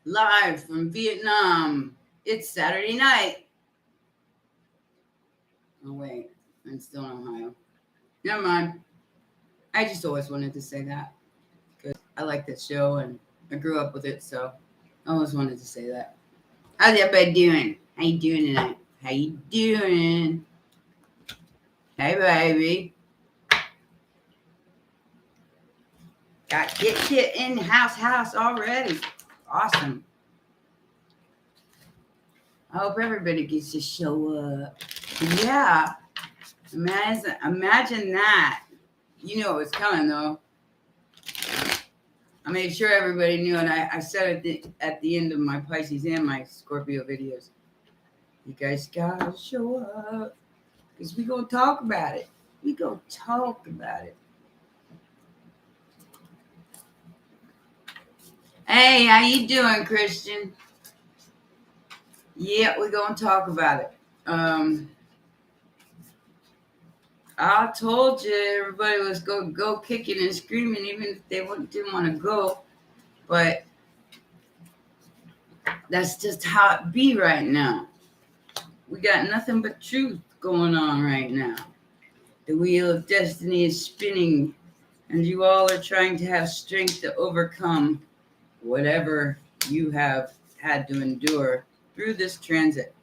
live from Vietnam. It's Saturday night. Oh, wait, I'm still in Ohio. Never mind. I just always wanted to say that because I like that show and I grew up with it, so I always wanted to say that. How's everybody doing? How you doing tonight? How you doing? Hey, baby. Got Kit in the house already. Awesome. I hope everybody gets to show up. Yeah. Imagine that. You know what's coming, though. I made sure everybody knew, and I said it at the end of my Pisces and my Scorpio videos. You guys gotta show up, because we gonna talk about it. We gonna talk about it. Hey, how you doing, Christian? Yeah, we're gonna talk about it. I told you everybody was gonna go kicking and screaming, even if they didn't want to go. But that's just how it be right now. We got nothing but truth going on right now. The wheel of destiny is spinning, and you all are trying to have strength to overcome whatever you have had to endure through this transit.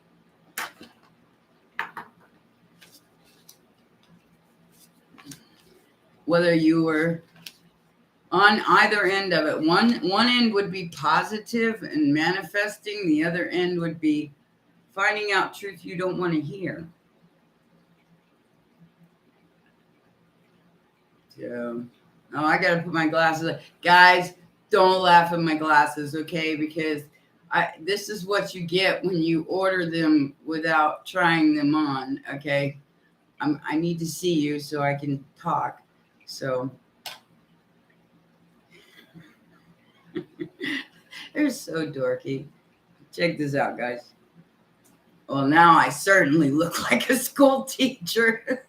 Whether you were on either end of it, one end would be positive and manifesting, the other end would be finding out truth you don't want to hear. So, I gotta put my glasses on. Guys, don't laugh at my glasses, okay? Because this is what you get when you order them without trying them on, okay? I need to see you so I can talk. So they're so dorky. Check this out, guys. Well, now I certainly look like a school teacher.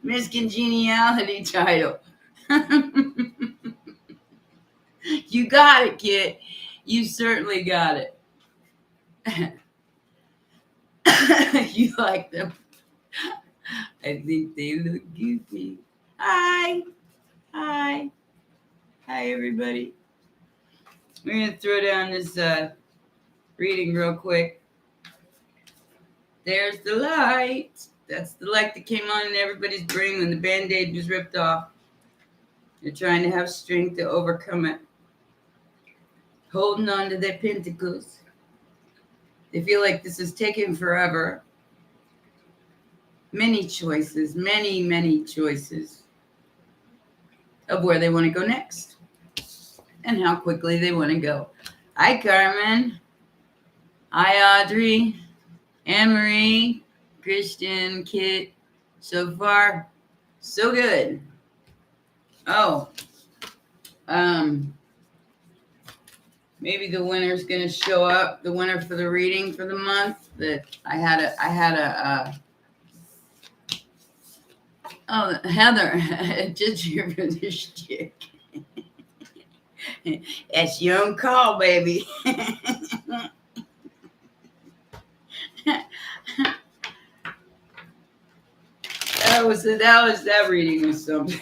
Miss Congeniality title. You got it, kid. You certainly got it. You like them? I think they look goofy. Hi, everybody. We're gonna throw down this reading real quick. There's the light. That's the light that came on in everybody's brain when the Band-Aid was ripped off. They're trying to have strength to overcome it. Holding on to their pentacles. They feel like this is taking forever. Many choices, many choices of where they want to go next and how quickly they want to go. Hi, Carmen. Hi, Audrey, Anne-Marie, Christian, Kit. So far, so good. Oh, maybe the winner's going to show up. The winner for the reading for the month. That I had a. Oh, Heather, just here for this chick. That's your own call, baby. That reading was something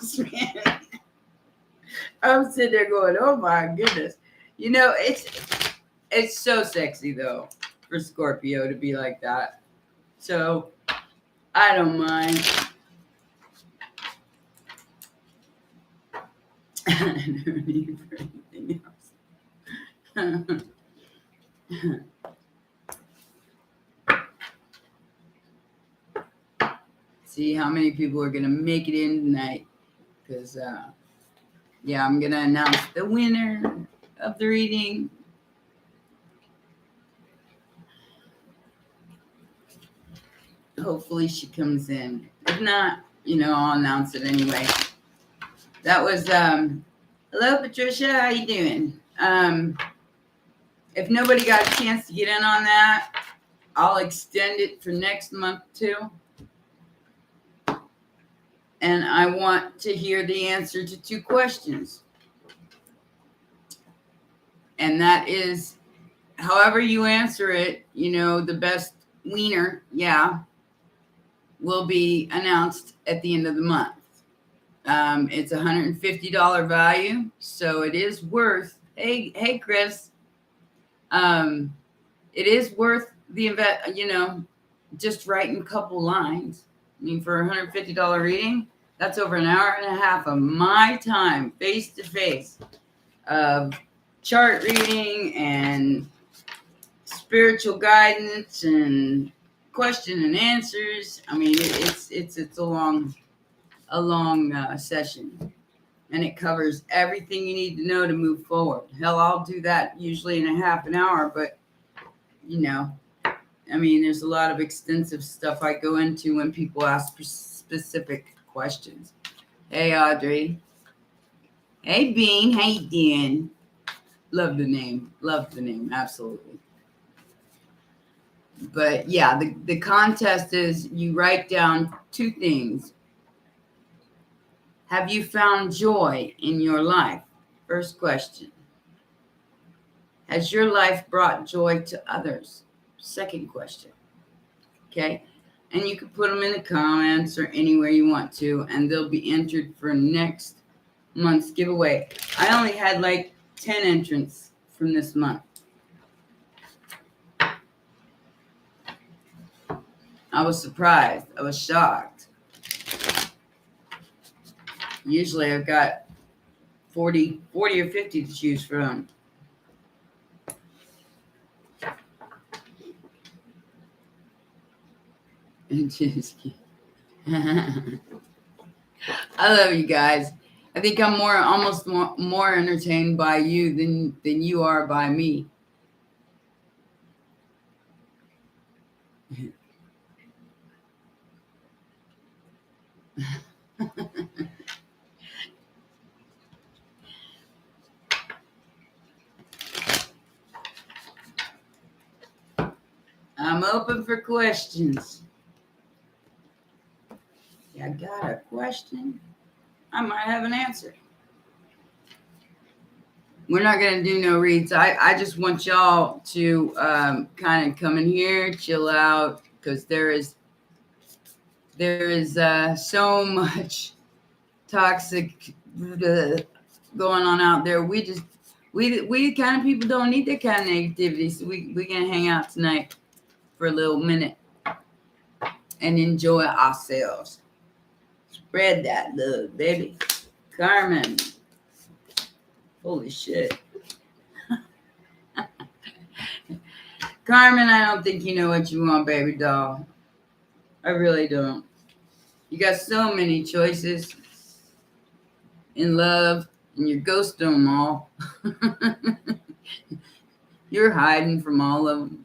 else, man. I'm sitting there going, oh my goodness. You know, it's so sexy though for Scorpio to be like that. So I don't mind. I don't need for anything else. See how many people are gonna make it in tonight, because I'm gonna announce the winner of the reading. Hopefully she comes in. If not, I'll announce it anyway. That was hello, Patricia, how you doing? If nobody got a chance to get in on that, I'll extend it for next month too. and I want to hear the answer to 2 questions. And that is, however you answer it, the best wiener, will be announced at the end of the month. It's a $150 value, so it is worth. Hey, Chris. It is worth the just writing a couple lines. I mean, for a $150 reading, that's over an hour and a half of my time, face to face, of chart reading and spiritual guidance and question and answers. I mean, it's a long session, and it covers everything you need to know to move forward. Hell, I'll do that usually in a half an hour, but I mean, there's a lot of extensive stuff I go into when people ask specific questions. Hey, Audrey. Hey, Bean. How you doing? Love the name. Absolutely. But yeah, the contest is you write down 2 things. Have you found joy in your life? First question. Has your life brought joy to others? Second question. Okay. And you can put them in the comments or anywhere you want to, and they'll be entered for next month's giveaway. I only had like 10 entrants from this month. I was surprised. I was shocked. Usually I've got 40 or 50 to choose from. I love you guys. I think I'm almost more entertained by you than you are by me. I'm open for questions. I got a question. I might have an answer. We're not going to do no reads. I just want y'all to kind of come in here, chill out, because there is so much toxic going on out there. We kind of people don't need that kind of negativity. So we can hang out tonight for a little minute and enjoy ourselves. Spread that love, baby. Carmen. Holy shit. Carmen, I don't think you know what you want, baby doll. I really don't. You got so many choices in love, and you're ghosting them all. You're hiding from all of them.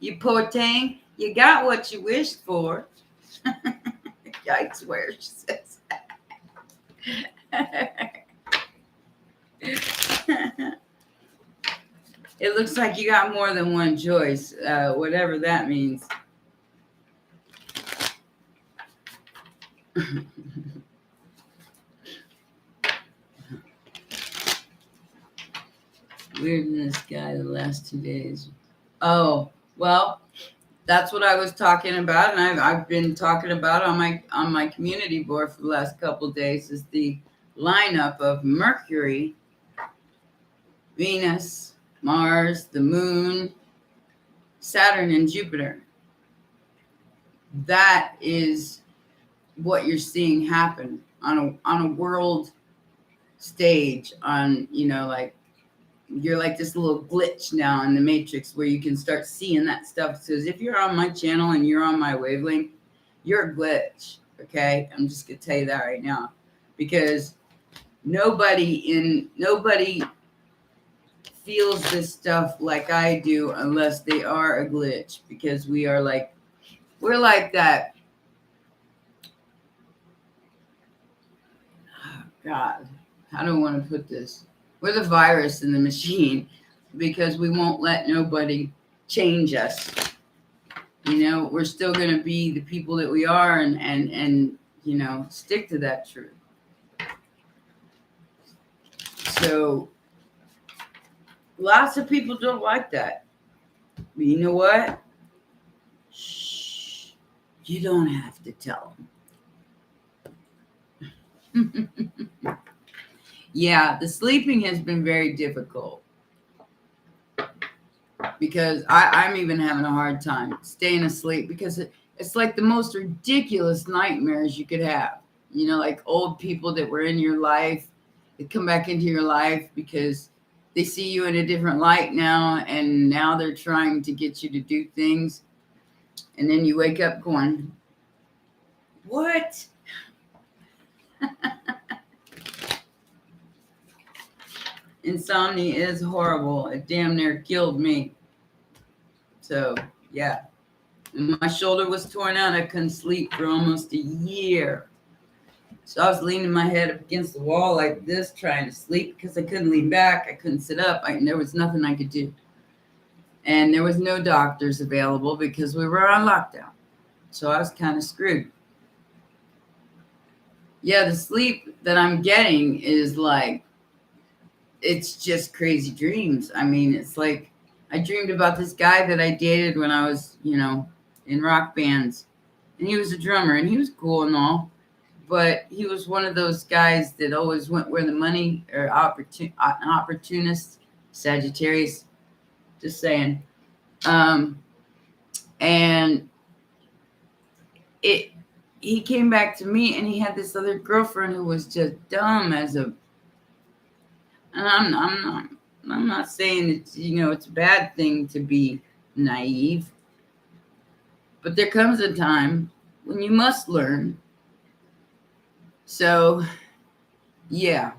You poor thing, you got what you wished for. I swear, she says. It looks like you got more than one choice, whatever that means. Weirdness guy the last 2 days. Oh, well, that's what I was talking about, and I've been talking about on my community board for the last couple of days, is the lineup of Mercury, Venus, Mars, the Moon, Saturn, and Jupiter. That is what you're seeing happen on a world stage. Like you're like this little glitch now in the matrix where you can start seeing that stuff. So if you're on my channel and you're on my wavelength, you're a glitch. Okay, I'm just gonna tell you that right now, because nobody feels this stuff like I do unless they are a glitch, because we're like that. Oh, God, I don't want to put this. We're the virus in the machine, because we won't let nobody change us. we're still going to be the people that we are and stick to that truth. So lots of people don't like that. But you know what? Shh. You don't have to tell them. Yeah, the sleeping has been very difficult because I'm even having a hard time staying asleep because it's like the most ridiculous nightmares you could have. Like old people that were in your life, they come back into your life because they see you in a different light now, and now they're trying to get you to do things. And then you wake up going, what? Insomnia is horrible. It damn near killed me. So, yeah. And my shoulder was torn out. I couldn't sleep for almost a year. So I was leaning my head up against the wall like this, trying to sleep because I couldn't lean back. I couldn't sit up. There was nothing I could do. And there was no doctors available because we were on lockdown. So I was kind of screwed. Yeah, the sleep that I'm getting is like, it's just crazy dreams. I mean, it's like I dreamed about this guy that I dated when I was, in rock bands. And he was a drummer and he was cool and all. But he was one of those guys that always went where the money, or an opportunist, Sagittarius, just saying. And he came back to me and he had this other girlfriend who was just dumb as a. And I'm not saying it's it's a bad thing to be naive, but there comes a time when you must learn. So, yeah.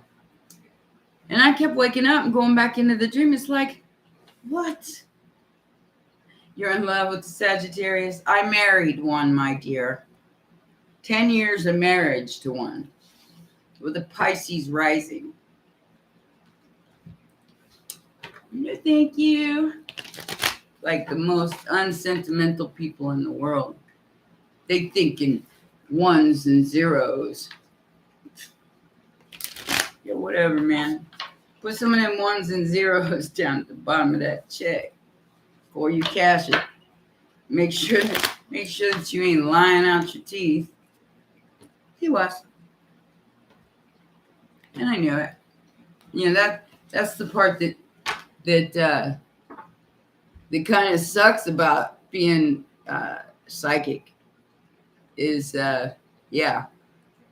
And I kept waking up and going back into the dream. It's like, what? You're in love with the Sagittarius? I married one, my dear. 10 years of marriage to one with a Pisces rising. No, thank you. Like the most unsentimental people in the world. They think in ones and zeros. Yeah, whatever, man. Put some of them ones and zeros down at the bottom of that check before you cash it. Make sure that you ain't lying out your teeth. He was. And I knew it. That's the part that kind of sucks about being psychic is yeah,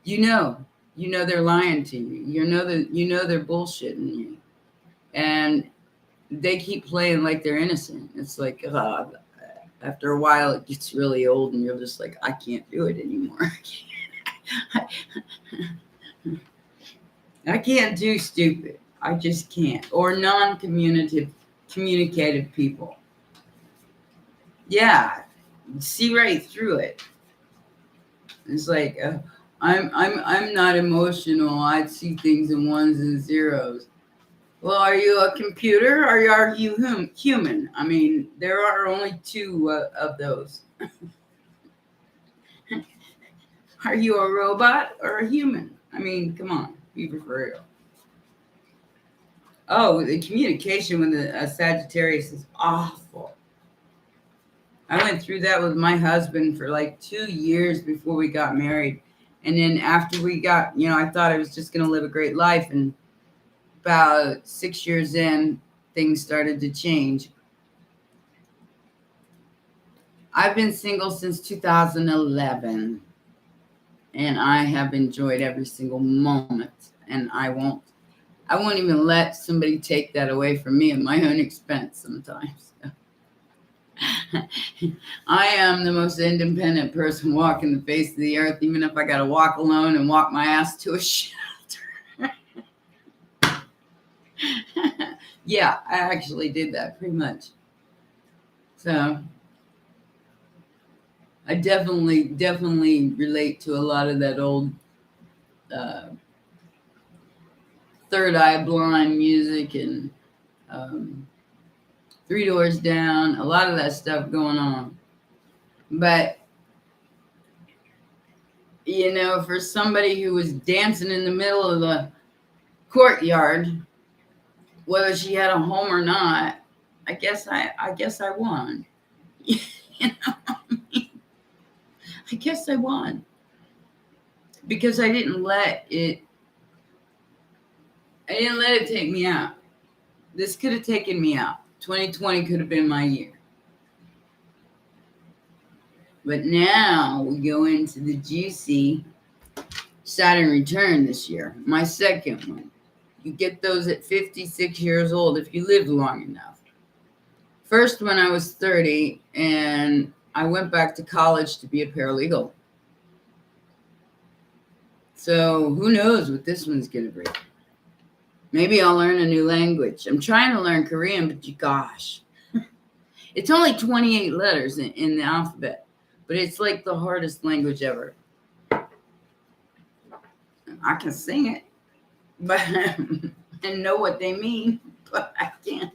they're lying to you. They're bullshitting you, and they keep playing like they're innocent. It's like after a while it gets really old and you're just like, I can't do it anymore. I can't do stupid. I just can't. Or non-communicative people. Yeah, see right through it. It's like I'm not emotional. I'd see things in ones and zeros. Well, are you a computer or are you human? I mean, there are only two of those. Are you a robot or a human? I mean, come on, be for real. Oh, the communication with a Sagittarius is awful. I went through that with my husband for like 2 years before we got married. And then after we got, I thought I was just going to live a great life. And about 6 years in, things started to change. I've been single since 2011. And I have enjoyed every single moment. And I won't even let somebody take that away from me at my own expense sometimes. I am the most independent person walking the face of the earth, even if I got to walk alone and walk my ass to a shelter. Yeah, I actually did that pretty much. So I definitely relate to a lot of that old Third Eye Blind music and Three Doors Down, a lot of that stuff going on. But, you know, for somebody who was dancing in the middle of the courtyard, whether she had a home or not, I guess I won. You know, I guess I won because I didn't let it take me out. This could have taken me out. 2020 could have been my year. But now we go into the juicy Saturn return this year, my second one. You get those at 56 years old if you live long enough. First one, I was 30, and I went back to college to be a paralegal. So who knows what this one's going to bring. Maybe I'll learn a new language. I'm trying to learn Korean, but gosh, it's only 28 letters in the alphabet, but it's like the hardest language ever. I can sing it, but and know what they mean, but I can't.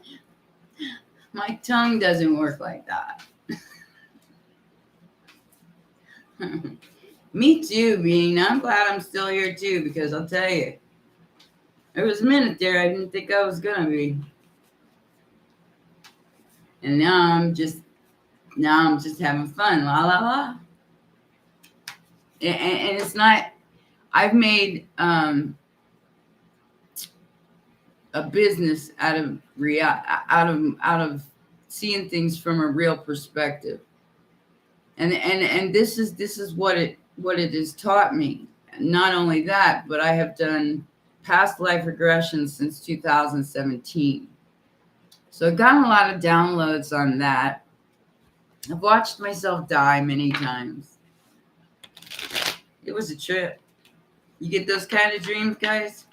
My tongue doesn't work like that. Me too, Bean. I'm glad I'm still here too, because I'll tell you, there was a minute there I didn't think I was gonna be, and now I'm just having fun, la la la. And it's not. I've made a business out of seeing things from a real perspective, and this is what it has taught me. Not only that, but I have done past life regression since 2017. So I've gotten a lot of downloads on that. I've watched myself die many times. It was a trip. You get those kind of dreams, guys?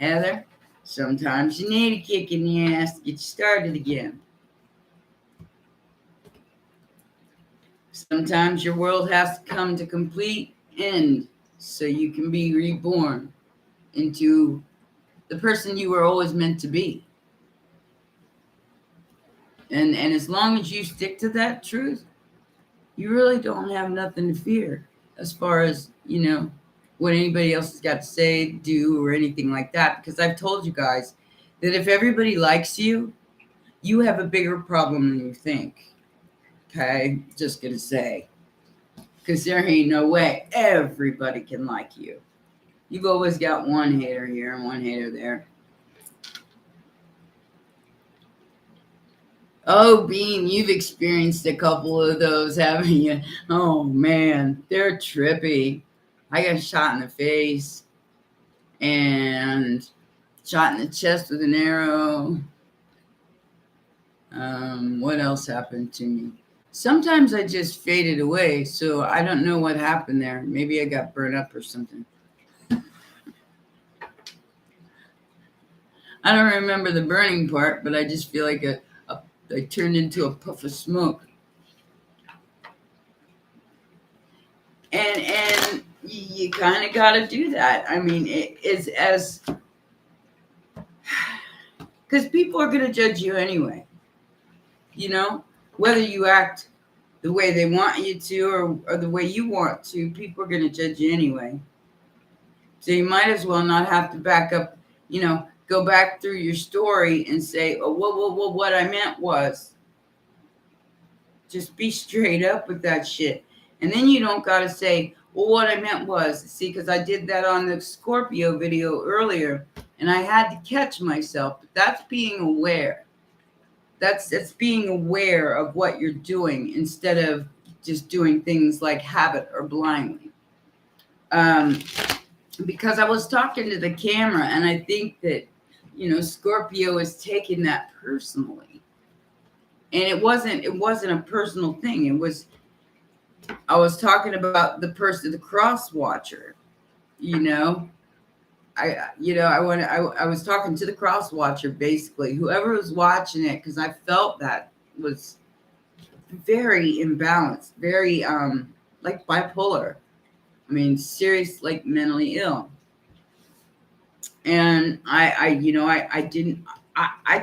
Heather, sometimes you need a kick in the ass to get you started again. Sometimes your world has to come to complete end so you can be reborn into the person you were always meant to be. And as long as you stick to that truth, you really don't have nothing to fear as far as, you know, what anybody else has got to say, do, or anything like that. Because I've told you guys that if everybody likes you, you have a bigger problem than you think. Okay? Just gonna say. Because there ain't no way everybody can like you. You've always got one hater here and one hater there. Oh, Bean, you've experienced a couple of those, haven't you? Oh, man, they're trippy. I got shot in the face and shot in the chest with an arrow. What else happened to me? Sometimes I just faded away, so I don't know what happened there. Maybe I got burned up or something. I don't remember the burning part, but I just feel like I turned into a puff of smoke. And you kind of got to do that. I mean, it is as... Because people are going to judge you anyway. You know? Whether you act the way they want you to or the way you want to, people are going to judge you anyway. So you might as well not have to back up, you know, go back through your story and say, oh, well, what I meant was. Just be straight up with that shit. And then you don't got to say, well, what I meant was. See, because I did that on the Scorpio video earlier, and I had to catch myself. But that's being aware. That's being aware of what you're doing instead of just doing things like habit or blindly. Because I was talking to the camera, and I think that, you know, Scorpio is taking that personally. And it wasn't a personal thing. I was talking about the person, the cross watcher, you know. I was talking to the cross watcher, basically, whoever was watching it, because I felt that was very imbalanced, very like bipolar. I mean, serious, like mentally ill. And I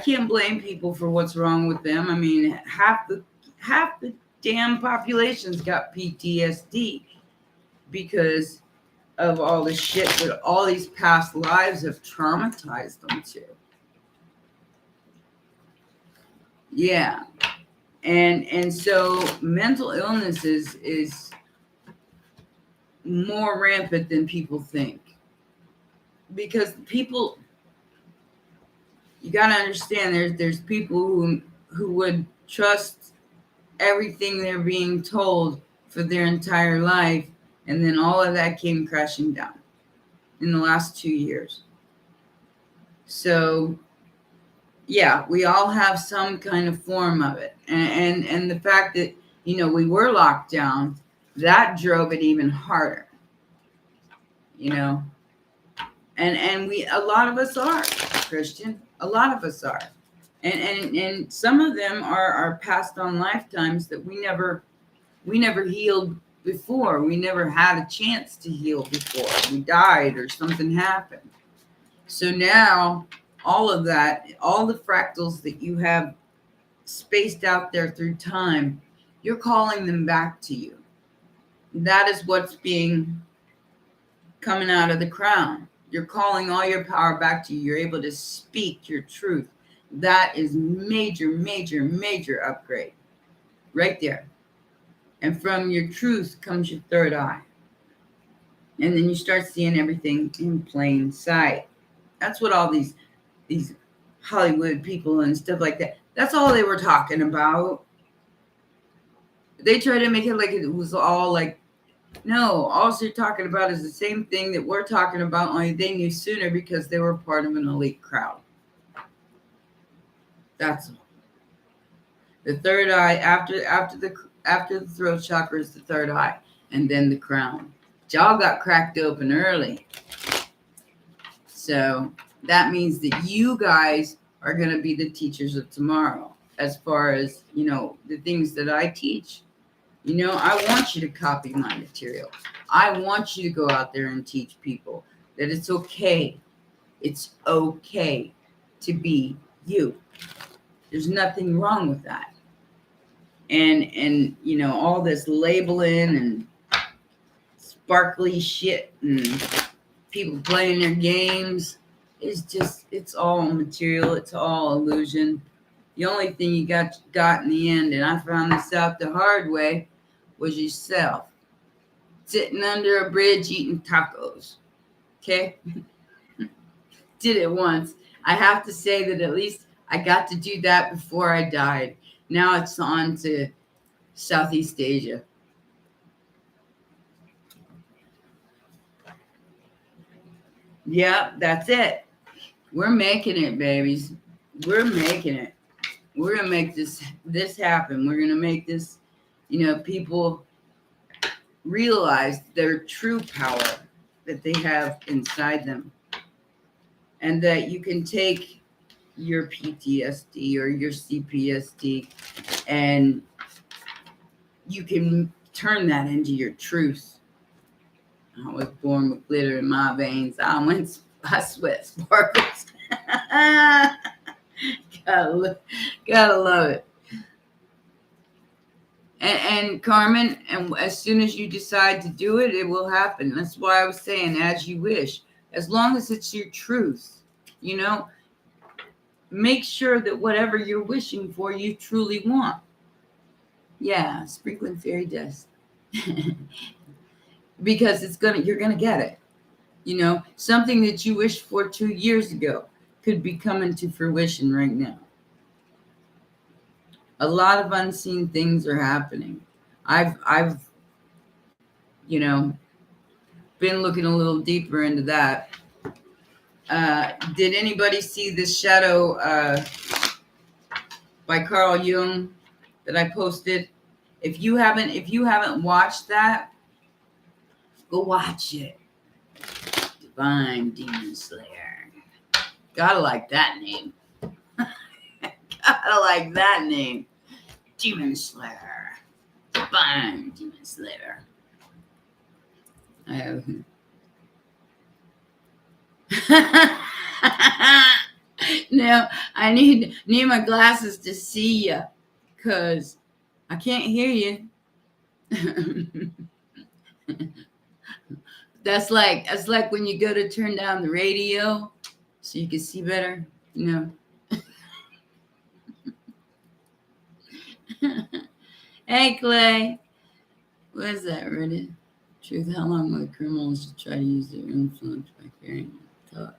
can't blame people for what's wrong with them. I mean, half the damn population's got PTSD because of all the shit that all these past lives have traumatized them to. Yeah. And so mental illness is more rampant than people think. Because people, you got to understand, there's people who would trust everything they're being told for their entire life, and then all of that came crashing down in the last 2 years. So yeah, we all have some kind of form of it, and the fact that we were locked down, that drove it even harder. And a lot of us are Christian. A lot of us are. And some of them are passed on lifetimes that we never healed before. We never had a chance to heal before. We died or something happened. So now all of that, all the fractals that you have spaced out there through time, you're calling them back to you. That is what's being coming out of the crown. You're calling all your power back to you. You're able to speak your truth. That is major, major, major upgrade right there. And from your truth comes your third eye. And then you start seeing everything in plain sight. That's what all these Hollywood people and stuff like that, that's all they were talking about. They try to make it like it was all like, no, all they're talking about is the same thing that we're talking about, only they knew sooner because they were part of an elite crowd. That's all. The third eye, after the throat chakra is the third eye, and then the crown. Y'all got cracked open early. So that means that you guys are going to be the teachers of tomorrow, as far as, the things that I teach. I want you to copy my material. I want you to go out there and teach people that it's okay. It's okay to be you. There's nothing wrong with that. And all this labeling and sparkly shit and people playing their games, it's all material. It's all illusion. The only thing you got in the end, and I found this out the hard way, was yourself. Sitting under a bridge eating tacos. Okay? Did it once. I have to say that at least I got to do that before I died. Now it's on to Southeast Asia. Yeah, that's it. We're making it, babies. We're making it. We're going to make this happen. We're going to make this, people realize their true power that they have inside them. And that you can take your PTSD or your CPSD and you can turn that into your truth. I was born with glitter in my veins. I sweat sparkles. gotta love it. And Carmen, and as soon as you decide to do it, it will happen. That's why I was saying, as you wish, as long as it's your truth, make sure that whatever you're wishing for, you truly want. Yeah, sprinkling fairy dust. Because you're gonna get it. Something that you wished for 2 years ago could be coming to fruition right now. A lot of unseen things are happening. I've been looking a little deeper into that. Did anybody see the shadow by Carl Jung that I posted? If you haven't watched that, go watch it. Divine Demon Slayer. Gotta like that name. Gotta like that name. Demon Slayer. Divine Demon Slayer. Now I need my glasses to see you, cause I can't hear you. That's like when you go to turn down the radio so you can see better. Hey Clay, what is that? Reddit? Truth: how long will the criminals try to use their influence by carrying thought?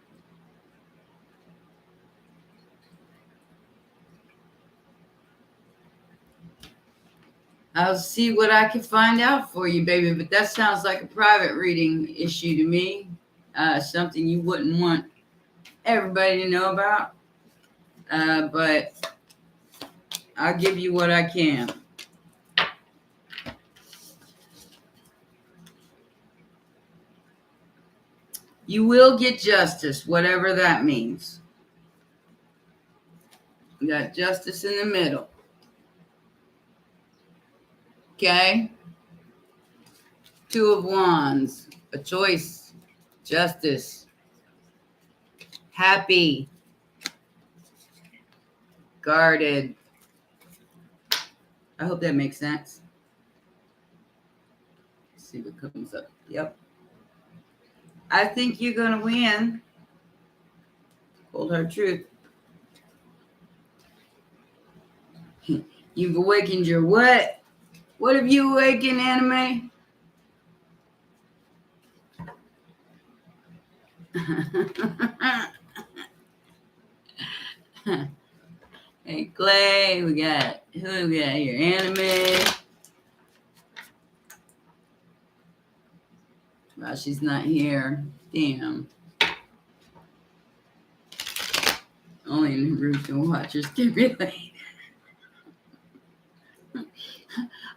I'll see what I can find out for you, baby. But that sounds like a private reading issue to me. Something you wouldn't want everybody to know about. But I'll give you what I can. You will get justice, whatever that means. You got justice in the middle. Okay? Two of Wands, a choice, justice, happy, guarded. I hope that makes sense. Let's see what comes up. Yep. I think you're going to win. Cold hard truth. You've awakened your what? What have you awakened, anime? Hey, Clay, who we got here? Anime. Well, she's not here. Damn. Only Naruto watchers can relate.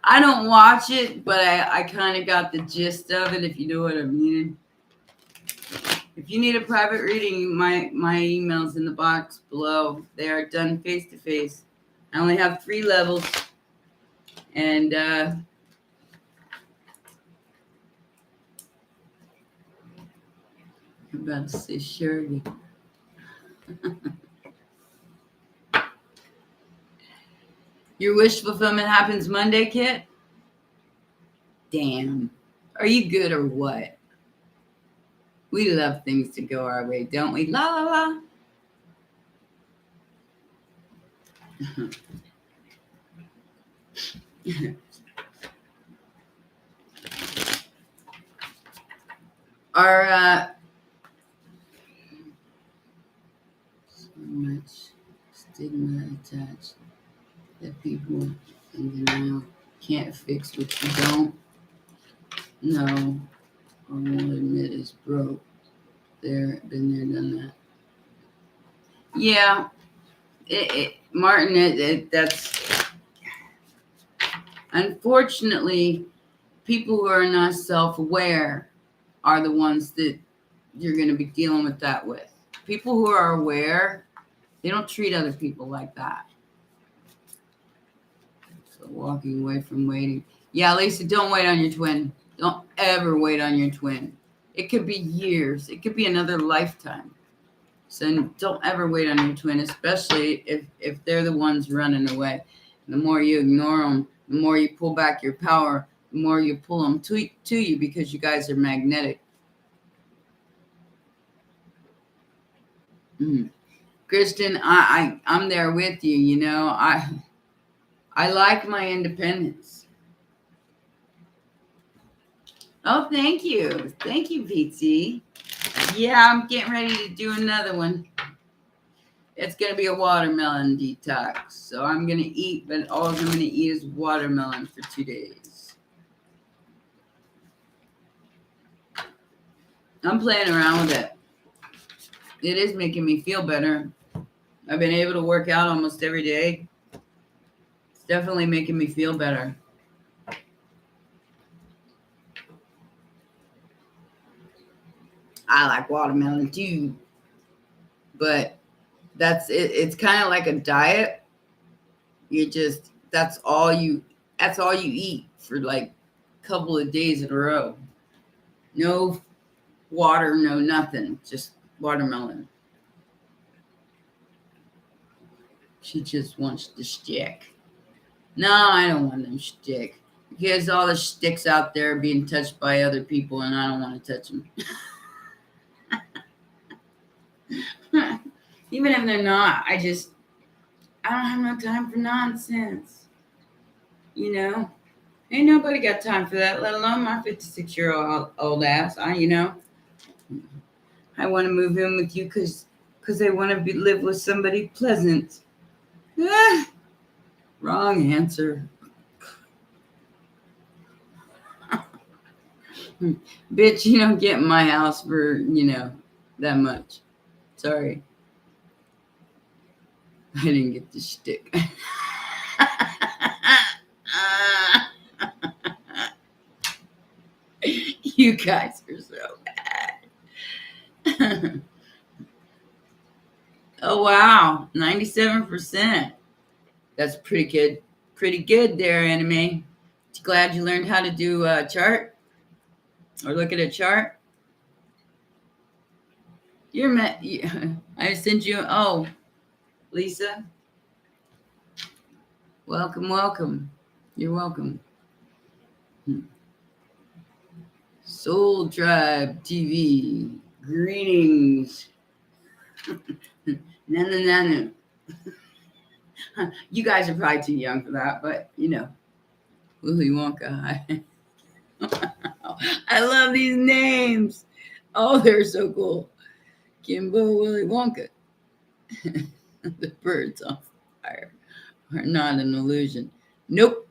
I don't watch it, but I kind of got the gist of it, if you know what I mean. If you need a private reading, my email's in the box below. They are done face-to-face. I only have 3 levels. And I'm about to say Shirley. Your wish fulfillment happens Monday, Kit? Damn. Are you good or what? We love things to go our way, don't we? La la la. Our so much stigma attached that people in denial can't fix what you don't know or won't admit is broke. Been there, done that. Yeah, Martin, that's unfortunately people who are not self-aware are the ones that you're going to be dealing with that with. People who are aware, they don't treat other people like that. So walking away from waiting. Yeah, Lisa, don't wait on your twin. Don't ever wait on your twin. It could be years. It could be another lifetime. So don't ever wait on your twin, especially if they're the ones running away. The more you ignore them, the more you pull back your power, the more you pull them to you, because you guys are magnetic. Kristen, I'm there with you. You know, I like my independence. Oh, thank you, PT. Yeah, I'm getting ready to do another one. It's gonna be a watermelon detox. So I'm gonna eat, but all I'm gonna eat is watermelon for 2 days. I'm playing around with it. It is making me feel better. I've been able to work out almost every day. It's definitely making me feel better. I like watermelon too, but that's it. It's kind of like a diet. That's all you eat for like a couple of days in a row. No water, no nothing. Just watermelon. She just wants the stick. No, I don't want them stick. Because all the sticks out there are being touched by other people, and I don't want to touch them. Even if they're not, I don't have no time for nonsense. You know? Ain't nobody got time for that, let alone my 56-year-old ass. I want to move in with you because I want to live with somebody pleasant. Ah, wrong answer. Bitch, you don't get in my house for, that much. Sorry. I didn't get the stick. You guys are so bad. Oh, wow. 97%. That's pretty good. Pretty good there, anime. Glad you learned how to do a chart or look at a chart. I sent you. Oh, Lisa. Welcome. You're welcome. Soul Tribe TV. Greetings. Nana. You guys are probably too young for that, but Willy Wonka. I love these names. Oh, they're so cool. Kimbo, Willy Wonka. The birds on fire are not an illusion. Nope,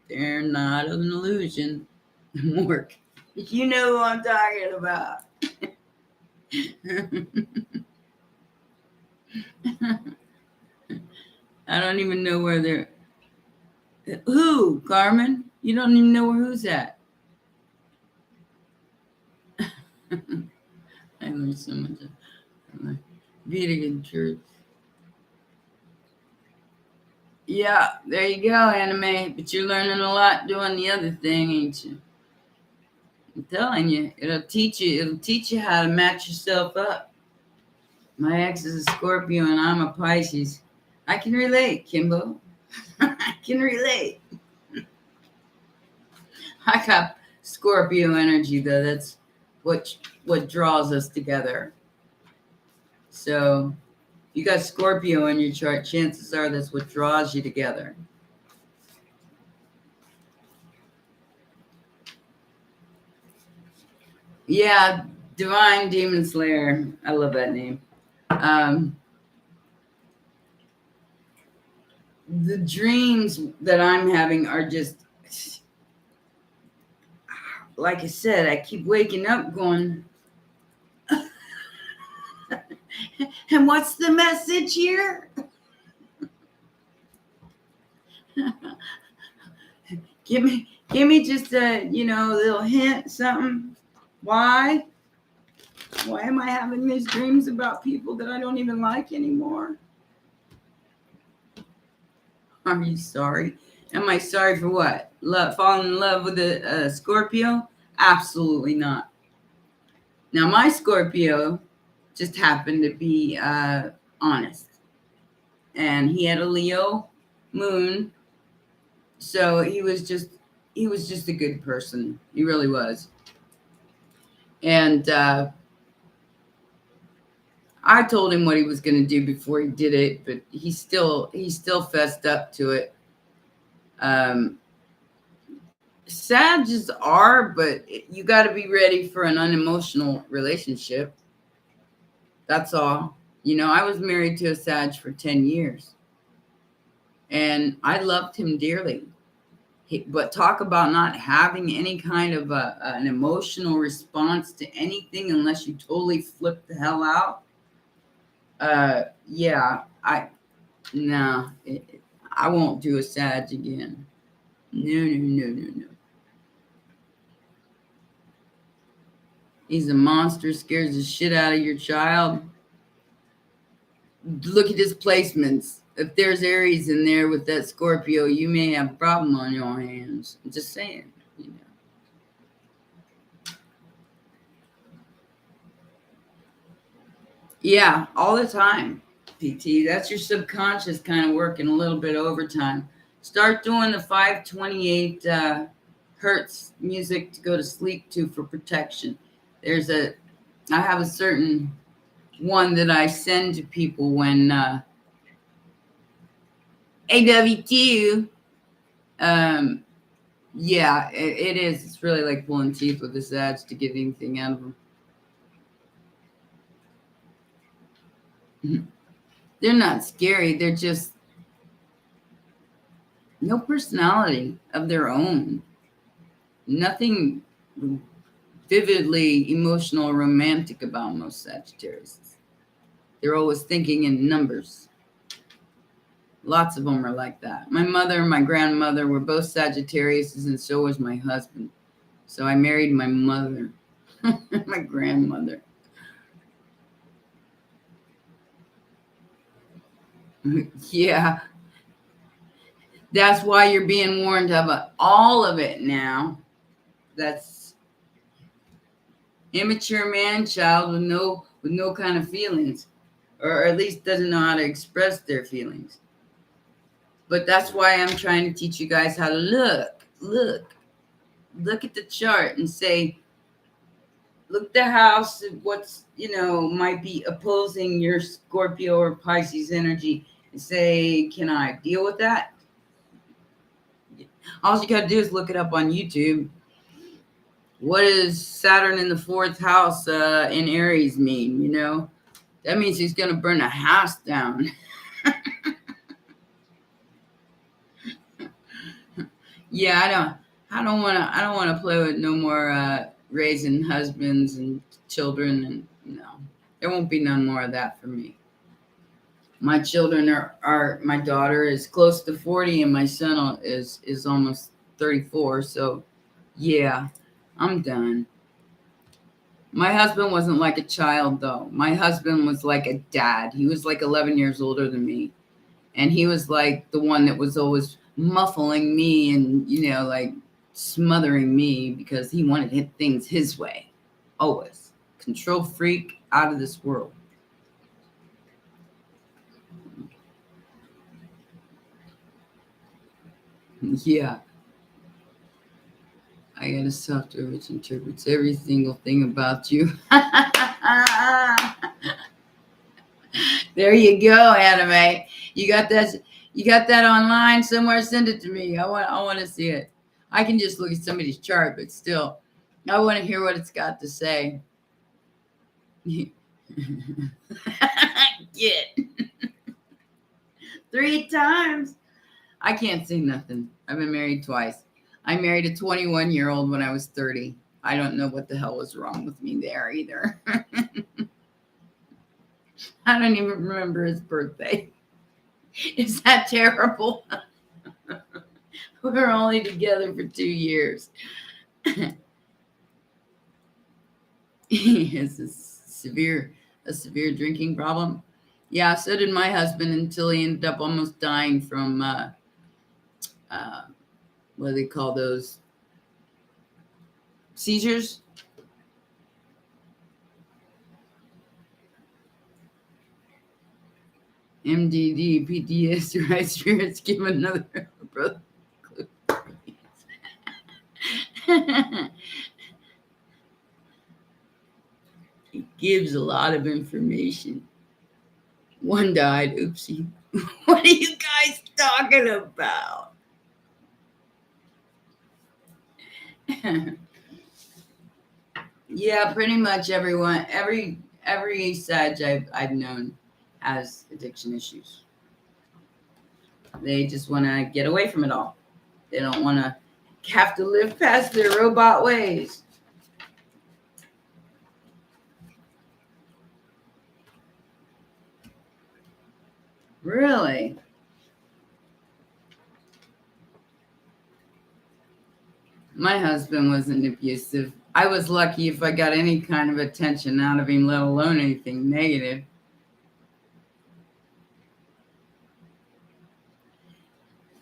they're not an illusion. Mork. You know who I'm talking about. I don't even know where they're. Who, Carmen? You don't even know where who's at. I learned so much. Vegan truth. Yeah, there you go, anime. But you're learning a lot doing the other thing, ain't you? I'm telling you, it'll teach you how to match yourself up. My ex is a Scorpio and I'm a Pisces. I can relate, Kimbo. I can relate. I got Scorpio energy though. That's what draws us together. So you got Scorpio in your chart, chances are that's what draws you together. Yeah, Divine Demon Slayer. I love that name. The dreams that I'm having are just, like I said, I keep waking up going, and what's the message here? Give me just a, little hint, something. Why am I having these dreams about people that I don't even like anymore? Are you sorry? Am I sorry for what? Falling in love with a Scorpio? Absolutely not. Now, my Scorpio just happened to be honest. And he had a Leo moon. So he was just a good person. He really was. And I told him what he was going to do before he did it, but he still fessed up to it. Sages are, but you got to be ready for an unemotional relationship. That's all. I was married to a Sag for 10 years. And I loved him dearly. But talk about not having any kind of an emotional response to anything unless you totally flip the hell out. Yeah, I won't do a Sag again. No. He's a monster, scares the shit out of your child. Look at his placements. If there's Aries in there with that Scorpio, you may have a problem on your hands. I'm just saying, Yeah, all the time, PT. That's your subconscious kind of working a little bit overtime. Start doing the 528 hertz music to go to sleep to for protection. I have a certain one that I send to people when AW2. Um, yeah, it is. It's really like pulling teeth with this ads to get anything out of them. They're not scary. They're just no personality of their own. Nothing vividly emotional or romantic about most Sagittarius. They're always thinking in numbers. Lots of them are like that. My mother and my grandmother were both Sagittarius, and so was my husband. So I married my mother, my grandmother. Yeah, that's why you're being warned of all of it now. That's immature man child with no kind of feelings, or at least doesn't know how to express their feelings. But that's why I'm trying to teach you guys how to look at the chart and say, look the house, what's, might be opposing your Scorpio or Pisces energy, and say, can I deal with that? All you got to do is look it up on YouTube. What does Saturn in the fourth house in Aries mean? That means he's going to burn a house down. Yeah, I don't want to play with no more raising husbands and children, and no, there won't be none more of that for me. My children are my daughter is close to 40 and my son is almost 34. So yeah, I'm done. My husband wasn't like a child though. My husband was like a dad. He was like 11 years older than me. And he was like the one that was always muffling me and, like smothering me because he wanted things his way. Always. Control freak out of this world. Yeah. I got a software which interprets every single thing about you. There you go, anime. You got that online somewhere? Send it to me. I want to see it. I can just look at somebody's chart, but still, I want to hear what it's got to say. Get 3 times. I can't say nothing. I've been married twice. I married a 21-year-old when I was 30. I don't know what the hell was wrong with me there either. I don't even remember his birthday. Is that terrible? We were only together for 2 years. He has a severe drinking problem. Yeah, so did my husband until he ended up almost dying from what do they call those? Seizures? MDD, PTSD, right? Spirits give another brother. It gives a lot of information. One died. Oopsie. What are you guys talking about? Yeah, pretty much everyone, every Sag I've known has addiction issues. They just want to get away from it all. They don't want to have to live past their robot ways. Really? My husband wasn't abusive. I was lucky if I got any kind of attention out of him, let alone anything negative.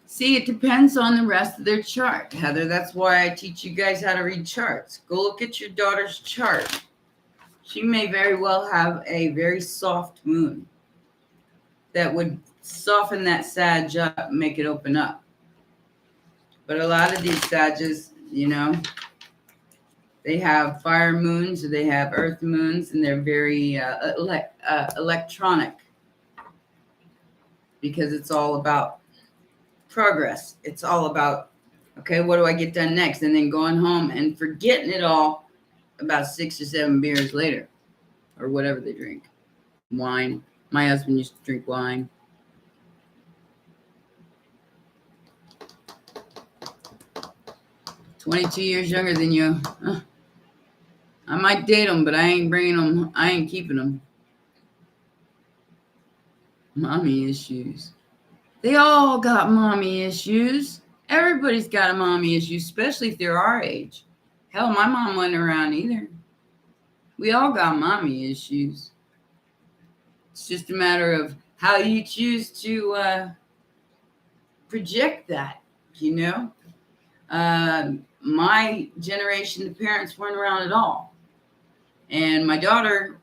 See, it depends on the rest of their chart, Heather. That's why I teach you guys how to read charts. Go look at your daughter's chart. She may very well have a very soft moon that would soften that Sag up, make it open up. But a lot of these Sages, they have fire moons, or they have earth moons, and they're very electronic, because it's all about progress. It's all about, okay, what do I get done next? And then going home and forgetting it all about 6 or 7 beers later, or whatever they drink. Wine. My husband used to drink wine. "22 years younger than you. I might date him, but I ain't bringing him. I ain't keeping him." Mommy issues. They all got mommy issues. Everybody's got a mommy issue, especially if they're our age. Hell, my mom wasn't around either. We all got mommy issues. It's just a matter of how you choose to project that, My generation, the parents weren't around at all. And my daughter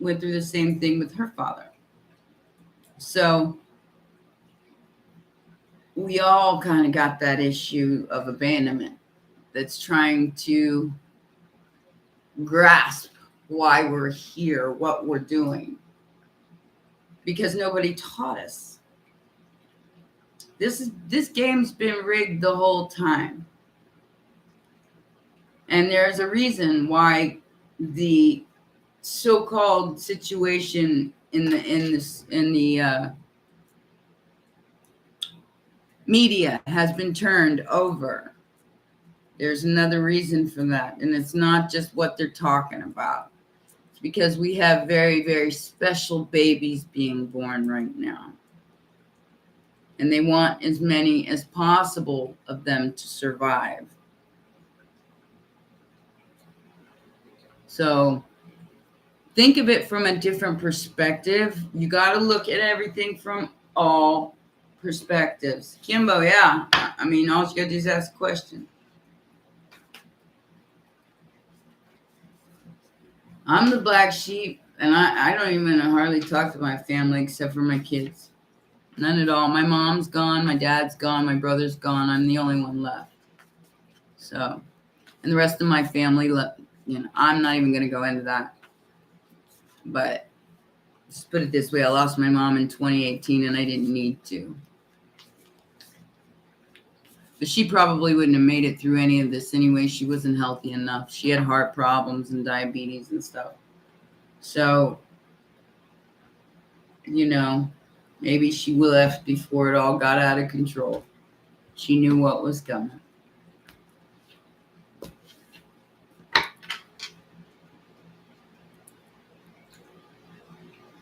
went through the same thing with her father. So we all kind of got that issue of abandonment that's trying to grasp why we're here, what we're doing, because nobody taught us. This game's been rigged the whole time. And there's a reason why the so-called situation in the media has been turned over. There's another reason for that, and it's not just what they're talking about. It's because we have very, very special babies being born right now, and they want as many as possible of them to survive. So think of it from a different perspective. You got to look at everything from all perspectives. Kimbo, yeah. I mean, all you got to do is ask a question. I'm the black sheep, and I don't even hardly talk to my family except for my kids. None at all. My mom's gone, my dad's gone, my brother's gone. I'm the only one left. So, and the rest of my family, I'm not even going to go into that. But just put it this way, I lost my mom in 2018, and I didn't need to. But she probably wouldn't have made it through any of this anyway. She wasn't healthy enough. She had heart problems and diabetes and stuff. So, maybe she left before it all got out of control. She knew what was coming.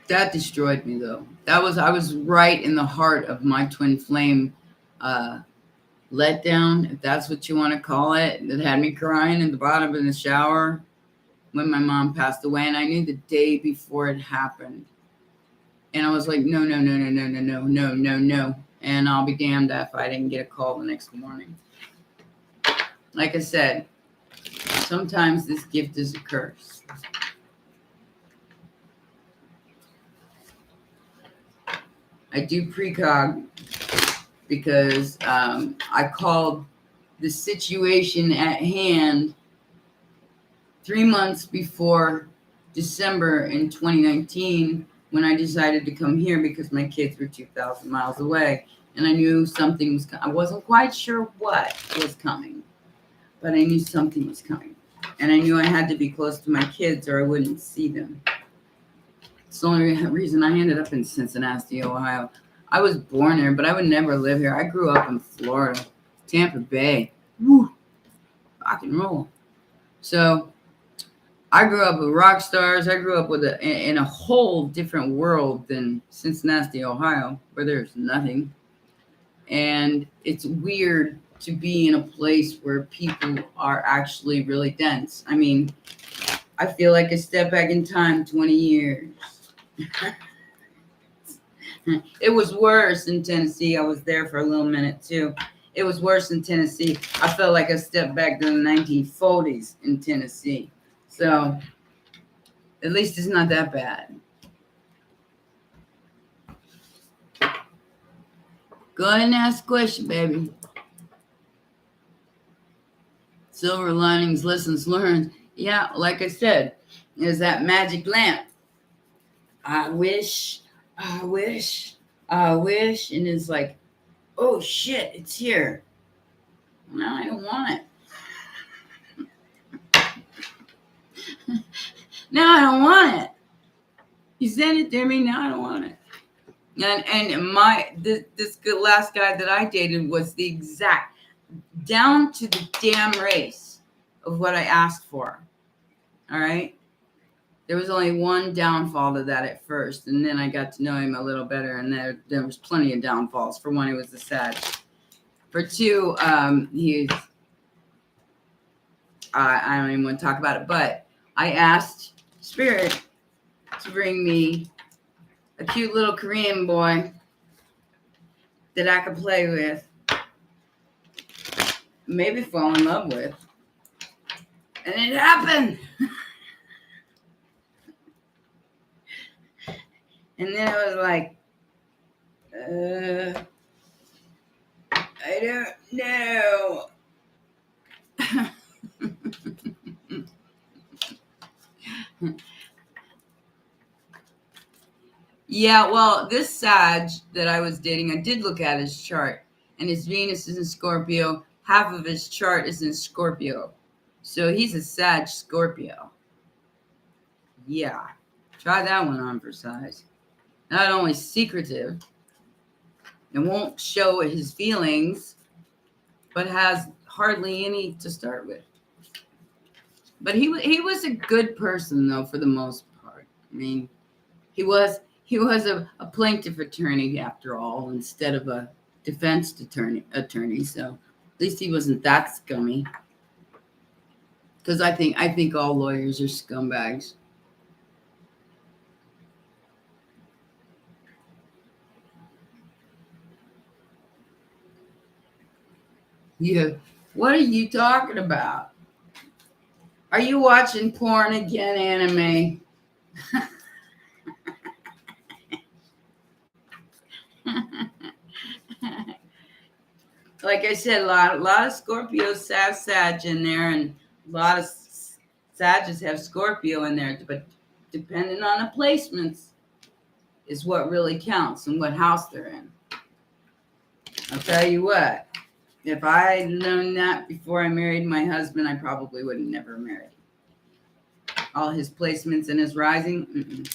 That destroyed me, though. I was right in the heart of my twin flame letdown, if that's what you want to call it, that had me crying at the bottom of the shower when my mom passed away. And I knew the day before it happened. And I was like, no. And I'll be damned if I didn't get a call the next morning. Like I said, sometimes this gift is a curse. I do precog because I called the situation at hand 3 months before December in 2019 when I decided to come here because my kids were 2,000 miles away. And I knew something was coming. I wasn't quite sure what was coming, but I knew something was coming. And I knew I had to be close to my kids or I wouldn't see them. It's the only reason I ended up in Cincinnati, Ohio. I was born there, but I would never live here. I grew up in Florida, Tampa Bay. Woo, rock and roll. So I grew up with rock stars. I grew up with in a whole different world than Cincinnati, Ohio, where there's nothing. And it's weird to be in a place where people are actually really dense. I mean, I feel like I stepped back in time 20 years. It was worse in Tennessee. I was there for a little minute too. It was worse in Tennessee. I felt like I stepped back to the 1940s in Tennessee. So At least it's not that bad. Go ahead and ask a question, baby. Silver linings, lessons learned. Yeah, like I said, is that magic lamp. I wish, and it's like, oh shit, it's here. No, I don't want it. No, I don't want it. You sent it to me, now I don't want it. And this good last guy that I dated was the exact, down to the damn race of what I asked for. All right. There was only one downfall to that at first, and then I got to know him a little better, and there was plenty of downfalls. For one, he was a Sag. For two, I don't even want to talk about it, but I asked Spirit to bring me a cute little Korean boy that I could play with, maybe fall in love with. And it happened. And then it was like, I don't know. Yeah, well, this Sag that I was dating, I did look at his chart, and his Venus is in Scorpio. Half of his chart is in Scorpio. So he's a Sag Scorpio. Yeah, try that one on for size. Not only secretive, and won't show his feelings, but has hardly any to start with. But he was a good person, though, for the most part. I mean, he was a plaintiff attorney after all, instead of a defense attorney. So at least he wasn't that scummy. Because I think all lawyers are scumbags. Yeah. What are you talking about? Are you watching porn again, anime? Like I said, a lot of Scorpios have Sag in there, and a lot of Sages have Scorpio in there. But depending on the placements is what really counts and what house they're in. I'll tell you what. If I had known that before I married my husband, I probably would have never married. All his placements and his rising.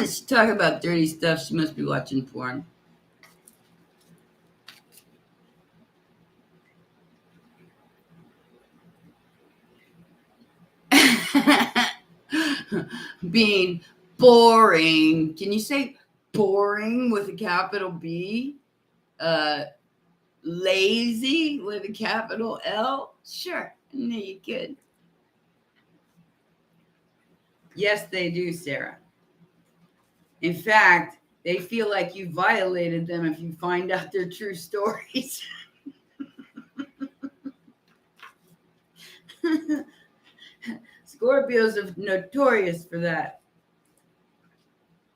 She talk about dirty stuff. She must be watching porn. Being boring. Can you say boring with a capital B? Lazy with a capital L? Sure. No, you could. Yes, they do, Sarah. In fact, they feel like you violated them if you find out their true stories. Scorpios are notorious for that.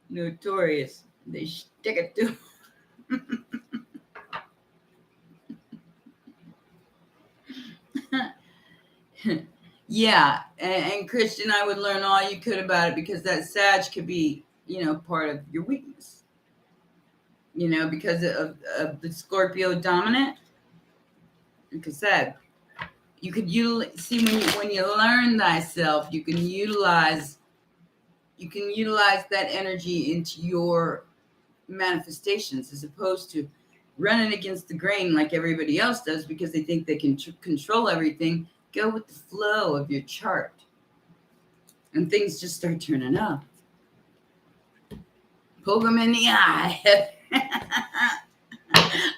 Notorious. They stick it to. Yeah, and Christian, I would learn all you could about it, because that Sag could be, part of your weakness. Because of the Scorpio dominant. Like I said, you could see when you learn thyself, you can utilize that energy into your manifestations, as opposed to running against the grain like everybody else does, because they think they can control everything. Go with the flow of your chart, and things just start turning up. Poke them in the eye.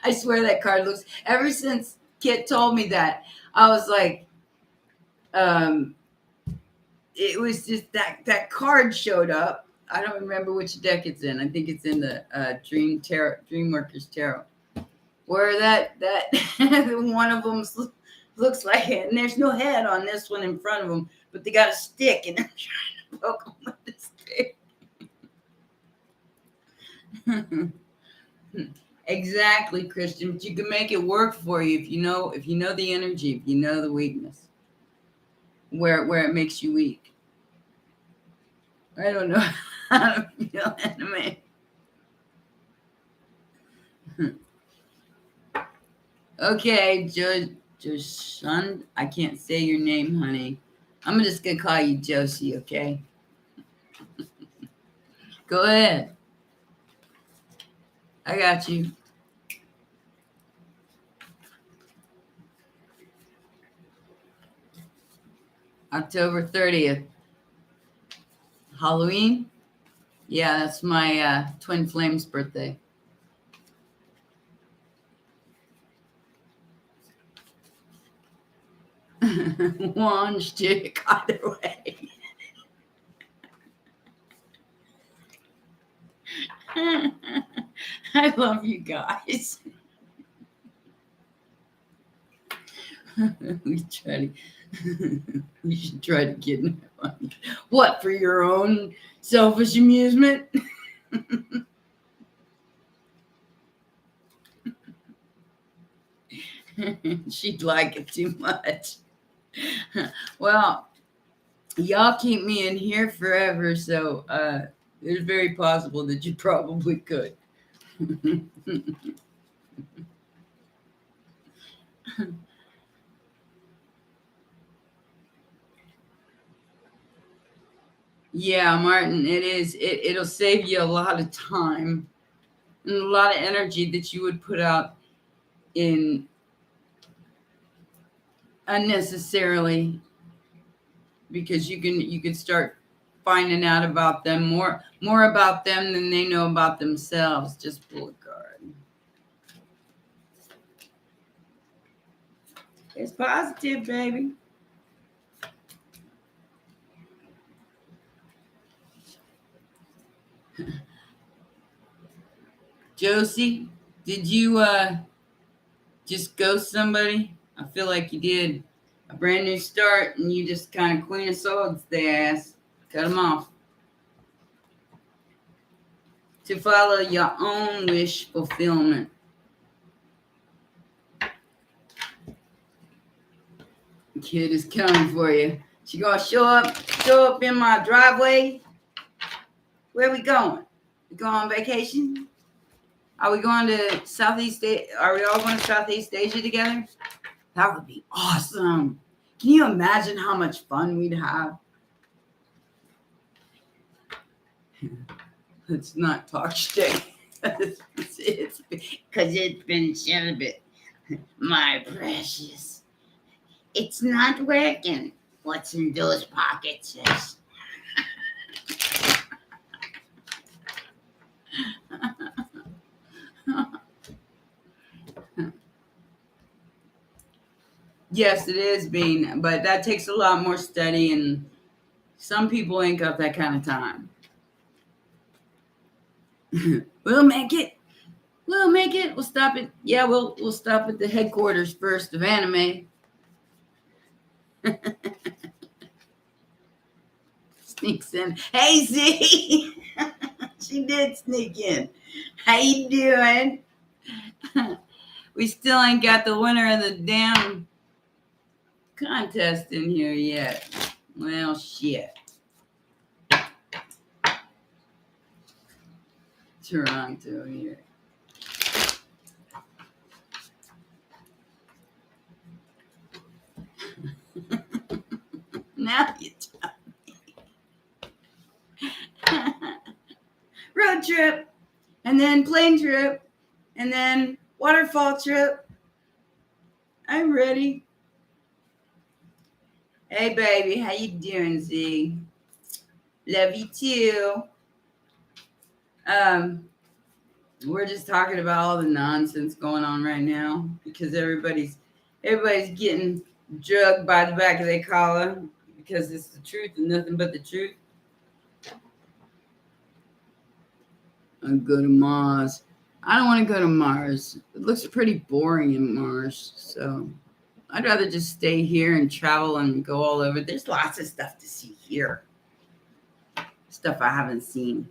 I swear that card looks. Ever since Kit told me that, I was like, it was just that card showed up. I don't remember which deck it's in. I think it's in the Dreamworkers Tarot, where that one of them looks like it, and there's no head on this one in front of them, but they got a stick, and they're trying to poke them with the stick. Exactly, Christian. But you can make it work for you if you know the energy, if you know the weakness, where it makes you weak. I don't know how to feel anime. Okay, Joshan, I can't say your name, honey. I'm just gonna call you Josie, okay? Go ahead. I got you. October 30th. Halloween? Yeah, that's my twin flame's birthday. One stick either way. I love you guys. we should try to kidnap one. What, for your own selfish amusement? She'd like it too much. Well, y'all keep me in here forever, so it's very possible that you probably could. Yeah, Martin, it is. It'll save you a lot of time and a lot of energy that you would put out in unnecessarily, because you can start finding out about them more about them than they know about themselves. Just pull a card. It's positive, baby. Josie, did you just ghost somebody? I feel like you did. A brand new start, and you just kind of Queen of Swords their ass. Cut them off. To follow your own wish fulfillment. The kid is coming for you. She gonna show up in my driveway. Where we going? We going on vacation? Are we going to Southeast Asia? Are we all going to Southeast Asia together? That would be awesome. Can you imagine how much fun we'd have? Let's not talk shit. It's because it's been celibate. My precious. It's not working. What's in those pockets? Yes, it is being, but that takes a lot more study, and some people ain't got that kind of time. We'll make it. We'll make it. We'll stop it. Yeah, we'll stop at the headquarters first of anime. Sneaks in. Hey, Z. She did sneak in. How you doing? We still ain't got the winner of the damn contest in here yet. Well, shit. Toronto here. Now you tell me. Road trip, and then plane trip, and then waterfall trip. I'm ready. Hey, baby, how you doing, Z? Love you too. We're just talking about all the nonsense going on right now because everybody's getting drugged by the back of their collar because it's the truth and nothing but the truth. I'll go to Mars. I don't want to go to Mars. It looks pretty boring in Mars, so I'd rather just stay here and travel and go all over. There's lots of stuff to see here. Stuff I haven't seen.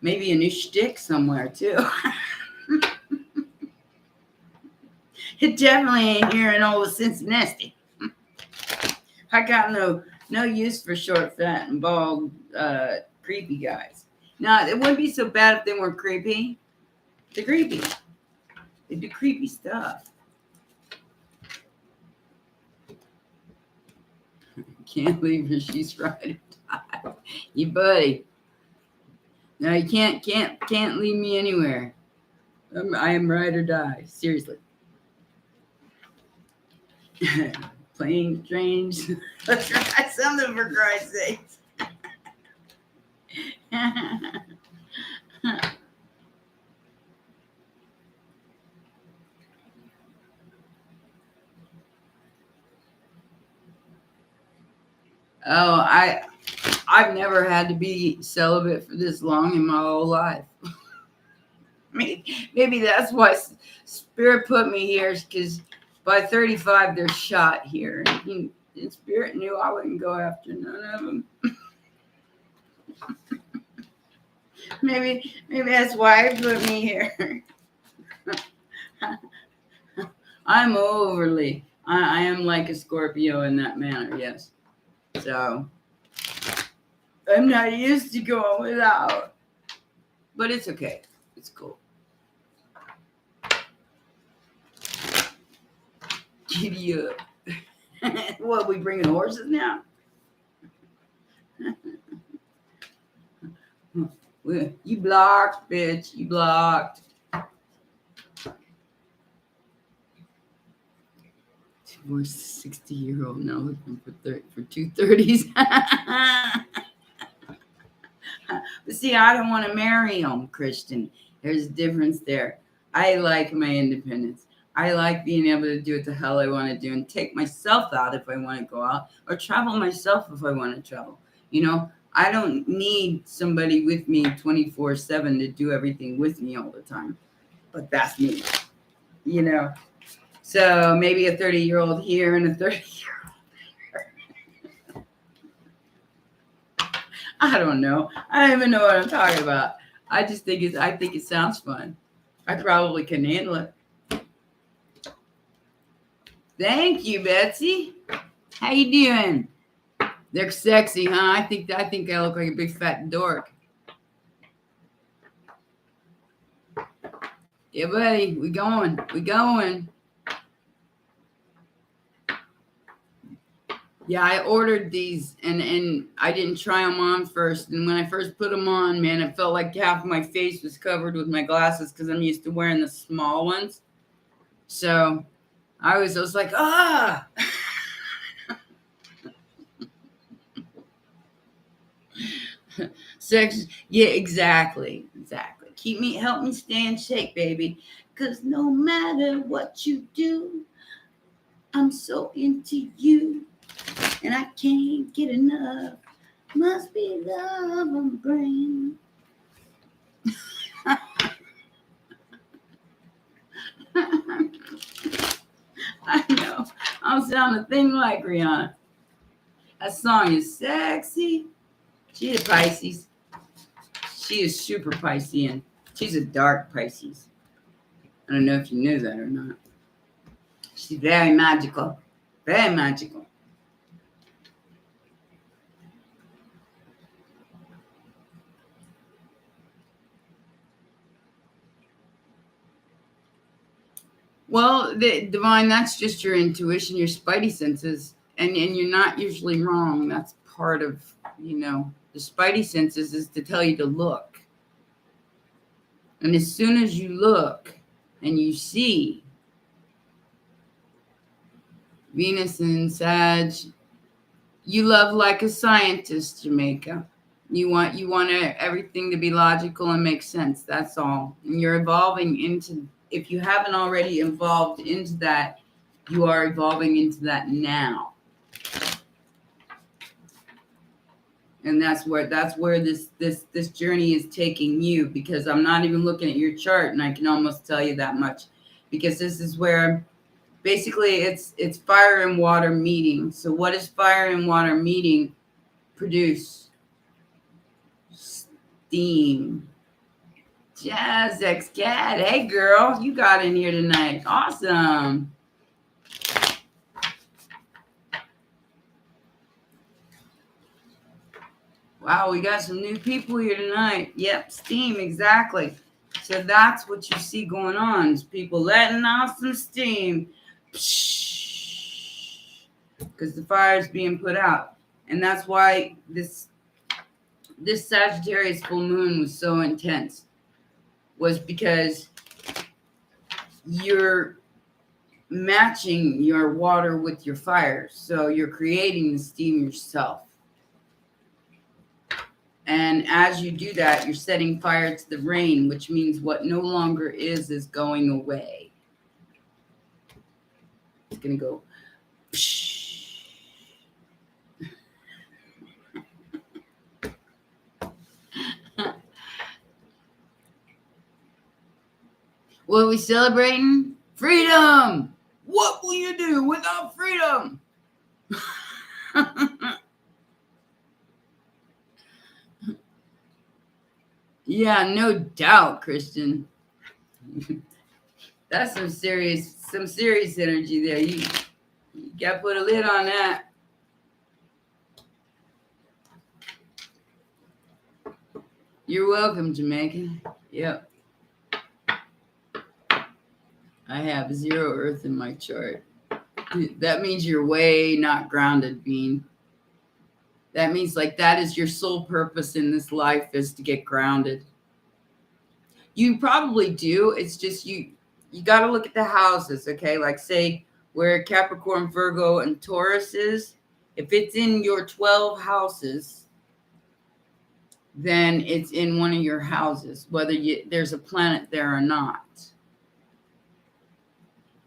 Maybe a new shtick somewhere too. It definitely ain't here in old Cincinnati. I got no use for short, fat, and bald, creepy guys. Now, it wouldn't be so bad if they weren't creepy. They're creepy. They do creepy stuff. Can't leave her. She's right or die. You buddy. No, you can't leave me anywhere. I am ride or die. Seriously. Playing trains. Let's try something for Christ's sake. Oh, I've never had to be celibate for this long in my whole life. Maybe that's why Spirit put me here, because by 35 they're shot here. And Spirit knew I wouldn't go after none of them. Maybe that's why he put me here. I'm overly. I am like a Scorpio in that manner, yes. So I'm not used to going without. But it's okay. It's cool. Giddy up. What, we bringing horses now? You blocked, bitch. You blocked. Divorced 60-year-old now looking for 230s. But see, I don't want to marry him, Christian. There's a difference there. I like my independence. I like being able to do what the hell I want to do and take myself out if I want to go out, or travel myself if I want to travel. You know, I don't need somebody with me 24/7 to do everything with me all the time. But that's me, you know. So maybe a 30-year-old here and a 30-year-old there. I don't know. I don't even know what I'm talking about. I think it sounds fun. I probably can handle it. Thank you, Betsy. How you doing? They're sexy, huh? I think I look like a big fat dork. Yeah, buddy, we going. Yeah, I ordered these and I didn't try them on first. And when I first put them on, man, it felt like half of my face was covered with my glasses because I'm used to wearing the small ones. So I was like, ah. Sex, yeah, exactly. Help me stay in shape, baby. Because no matter what you do, I'm so into you. And I can't get enough. Must be love I'm bringing. I know. I'll sound a thing like Rihanna. That song is sexy. She is Pisces. She is super Piscean. She's a dark Pisces. I don't know if you knew that or not. She's very magical. Very magical. Well, the divine, that's just your intuition, your spidey senses. And you're not usually wrong. That's part of, the spidey senses is to tell you to look. And as soon as you look and you see Venus and Sag, you love like a scientist, Jamaica. You want everything to be logical and make sense. That's all. And you're evolving into, if you haven't already evolved into that, you are evolving into that now. And that's where this journey is taking you, because I'm not even looking at your chart and I can almost tell you that much, because this is where basically it's fire and water meeting. So what does fire and water meeting produce? Steam. Jazz X Cat. Hey girl, you got in here tonight. Awesome. Wow, we got some new people here tonight. Yep, steam, exactly. So that's what you see going on, is people letting off some steam. Because the fire is being put out. And that's why this Sagittarius full moon was so intense, was because you're matching your water with your fire. So you're creating the steam yourself. And as you do that, you're setting fire to the rain, which means what no longer is going away. It's going to go. What are we celebrating? Freedom! What will you do without freedom? Yeah, no doubt, Christian. That's some serious energy there. You got to put a lid on that. You're welcome, Jamaican. Yep. I have 0 earth in my chart. That means you're way not grounded, Bean. That means like that is your sole purpose in this life, is to get grounded. You probably do. It's just you got to look at the houses, okay? Like say where Capricorn, Virgo, and Taurus is. If it's in your 12 houses, then it's in one of your houses, whether there's a planet there or not.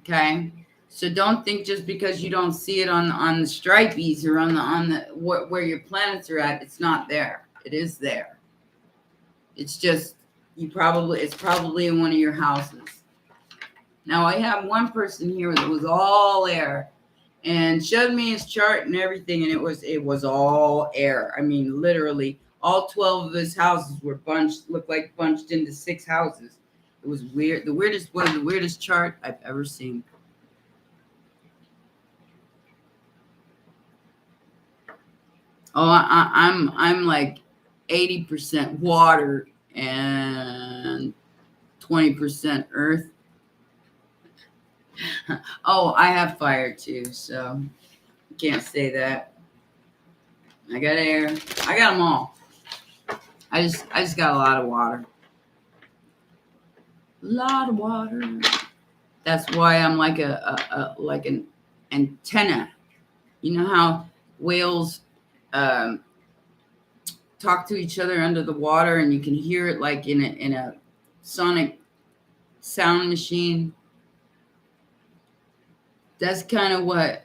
Okay? So don't think just because you don't see it on the stripies or on the where your planets are at, it's not there. It is there. It's just it's probably in one of your houses. Now I have one person here that was all air and showed me his chart and everything, and it was all air. I mean, literally all 12 of his houses were looked like bunched into 6 houses. It was weird. One of the weirdest chart I've ever seen. Oh, I'm like 80% water and 20% earth. Oh, I have fire too, so can't say that. I got air. I got them all. I just got a lot of water. A lot of water. That's why I'm like like an antenna. You know how whales talk to each other under the water, and you can hear it like in a sonic sound machine. That's kind of what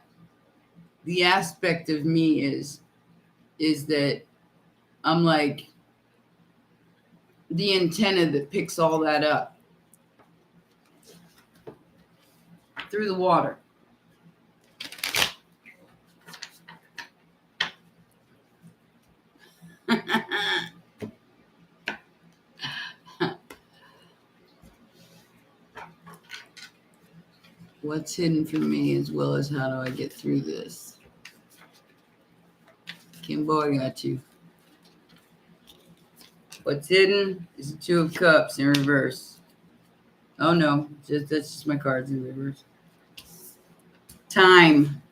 the aspect of me is that I'm like the antenna that picks all that up through the water. What's hidden from me, as well as how do I get through this? Kimbo, I got you. What's hidden is the 2 of Cups in reverse. Oh no, that's just my cards in reverse. Time.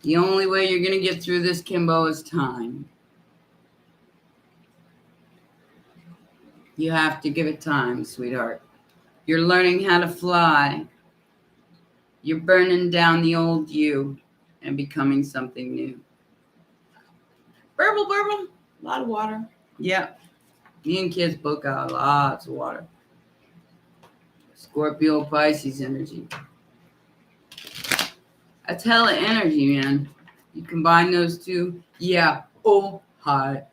The only way you're going to get through this, Kimbo, is time. You have to give it time, sweetheart. You're learning how to fly. You're burning down the old you and becoming something new. Burble, burble. A lot of water. Yep. Me and kids book out lots of water. Scorpio, Pisces energy. That's hella energy, man. You combine those two. Yeah. Ohio.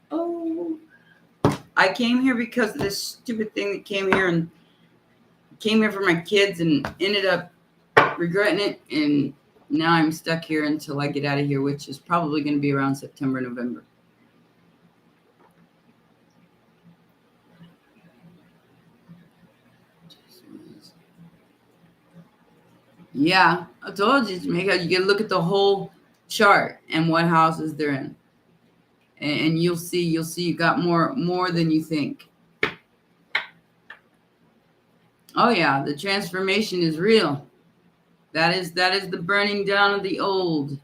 I came here because of this stupid thing that came here for my kids and ended up regretting it. And now I'm stuck here until I get out of here, which is probably going to be around September, November. Yeah, I told you, Jamaica, you get to look at the whole chart and what houses they're in. And you'll see you got more than you think. Oh yeah, the transformation is real. That is the burning down of the old.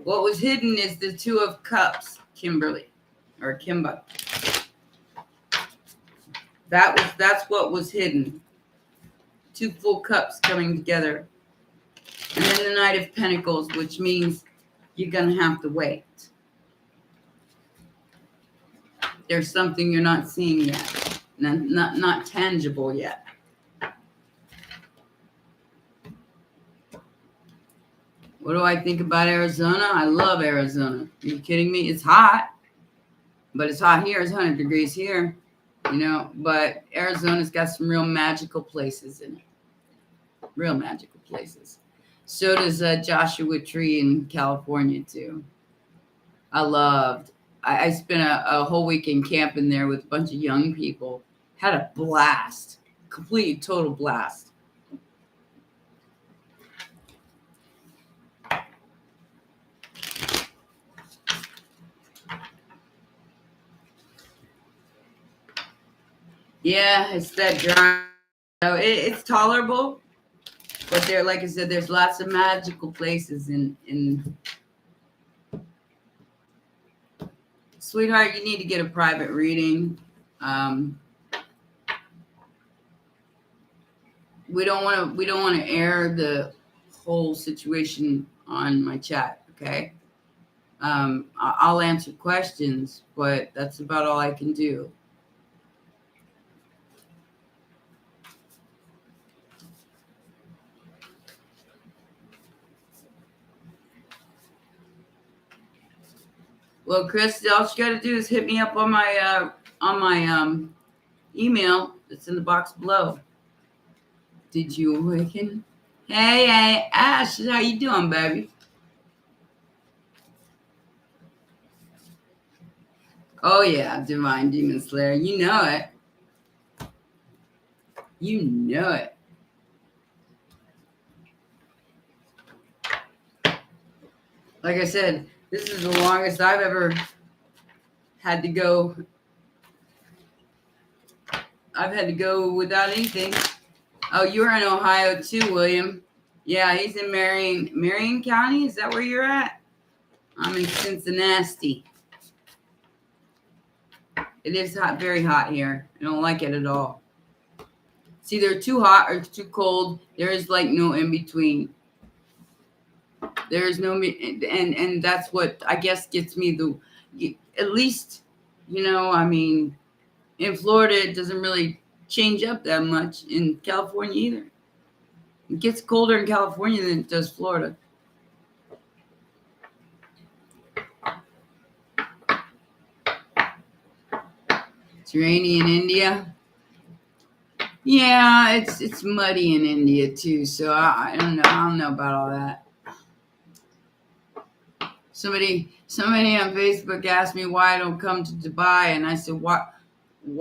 What was hidden is the Two of Cups, Kimberly or Kimba. That's what was hidden. Two full cups coming together. And then the Knight of Pentacles, which means you're gonna have to wait. There's something you're not seeing yet. Not tangible yet. What do I think about Arizona? I love Arizona. Are you kidding me? It's hot, but it's hot here. It's 100 degrees here, but Arizona's got some real magical places in it. Real magical places. So does Joshua Tree in California, too. I spent a whole weekend camping there with a bunch of young people. Had a blast. Complete, total blast. Yeah, it's that dry. It's tolerable, but there, like I said, there's lots of magical places in. Sweetheart, you need to get a private reading. We don't want to air the whole situation on my chat. Okay. I'll answer questions, but that's about all I can do. Well, Chris, all you got to do is hit me up on my email. It's in the box below. Did you awaken? Hey, Ash, how you doing, baby? Oh yeah, Divine Demon Slayer. You know it. You know it. Like I said, this is the longest I've ever had to go. I've had to go without anything. Oh, you're in Ohio too, William. Yeah, he's in Marion County. Is that where you're at? I'm in Cincinnati. It is hot, very hot here. I don't like it at all. It's either too hot or too cold. There is like no in between. There is no, and that's what I guess gets me at least, in Florida, it doesn't really change up that much. In California either. It gets colder in California than it does Florida. It's rainy in India. Yeah, it's muddy in India too. So I don't know. I don't know about all that. Somebody on Facebook asked me why I don't come to Dubai, and I said, why do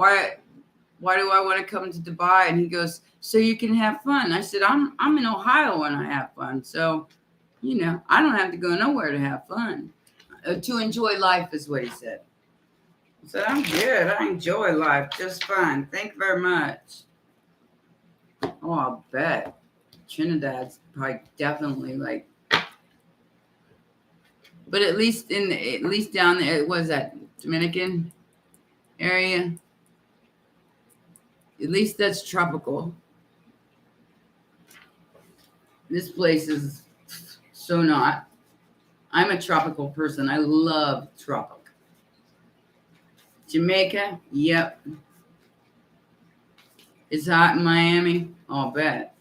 I want to come to Dubai? And he goes, so you can have fun. I said, I'm in Ohio when I have fun, so I don't have to go nowhere to have fun. To enjoy life is what he said. I said, I'm good. I enjoy life just fine. Thank you very much. Oh, I'll bet Trinidad's probably definitely like. But at least down there, what is that, Dominican area? At least that's tropical. This place is so not. I'm a tropical person. I love tropic. Jamaica, yep. It's hot in Miami. I'll bet.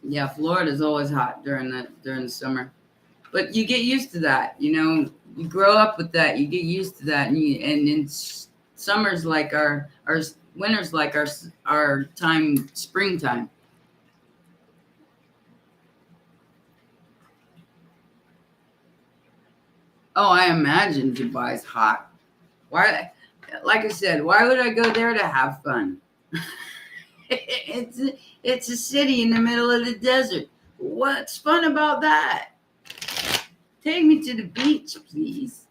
Yeah, Florida's always hot during the summer. But you get used to that, you grow up with that. You get used to that, and in summer's like our winter's like our time, springtime. Oh, I imagine Dubai's hot. Why? Like I said, why would I go there to have fun? it's it's a city in the middle of the desert. What's fun about that? Take me to the beach, please.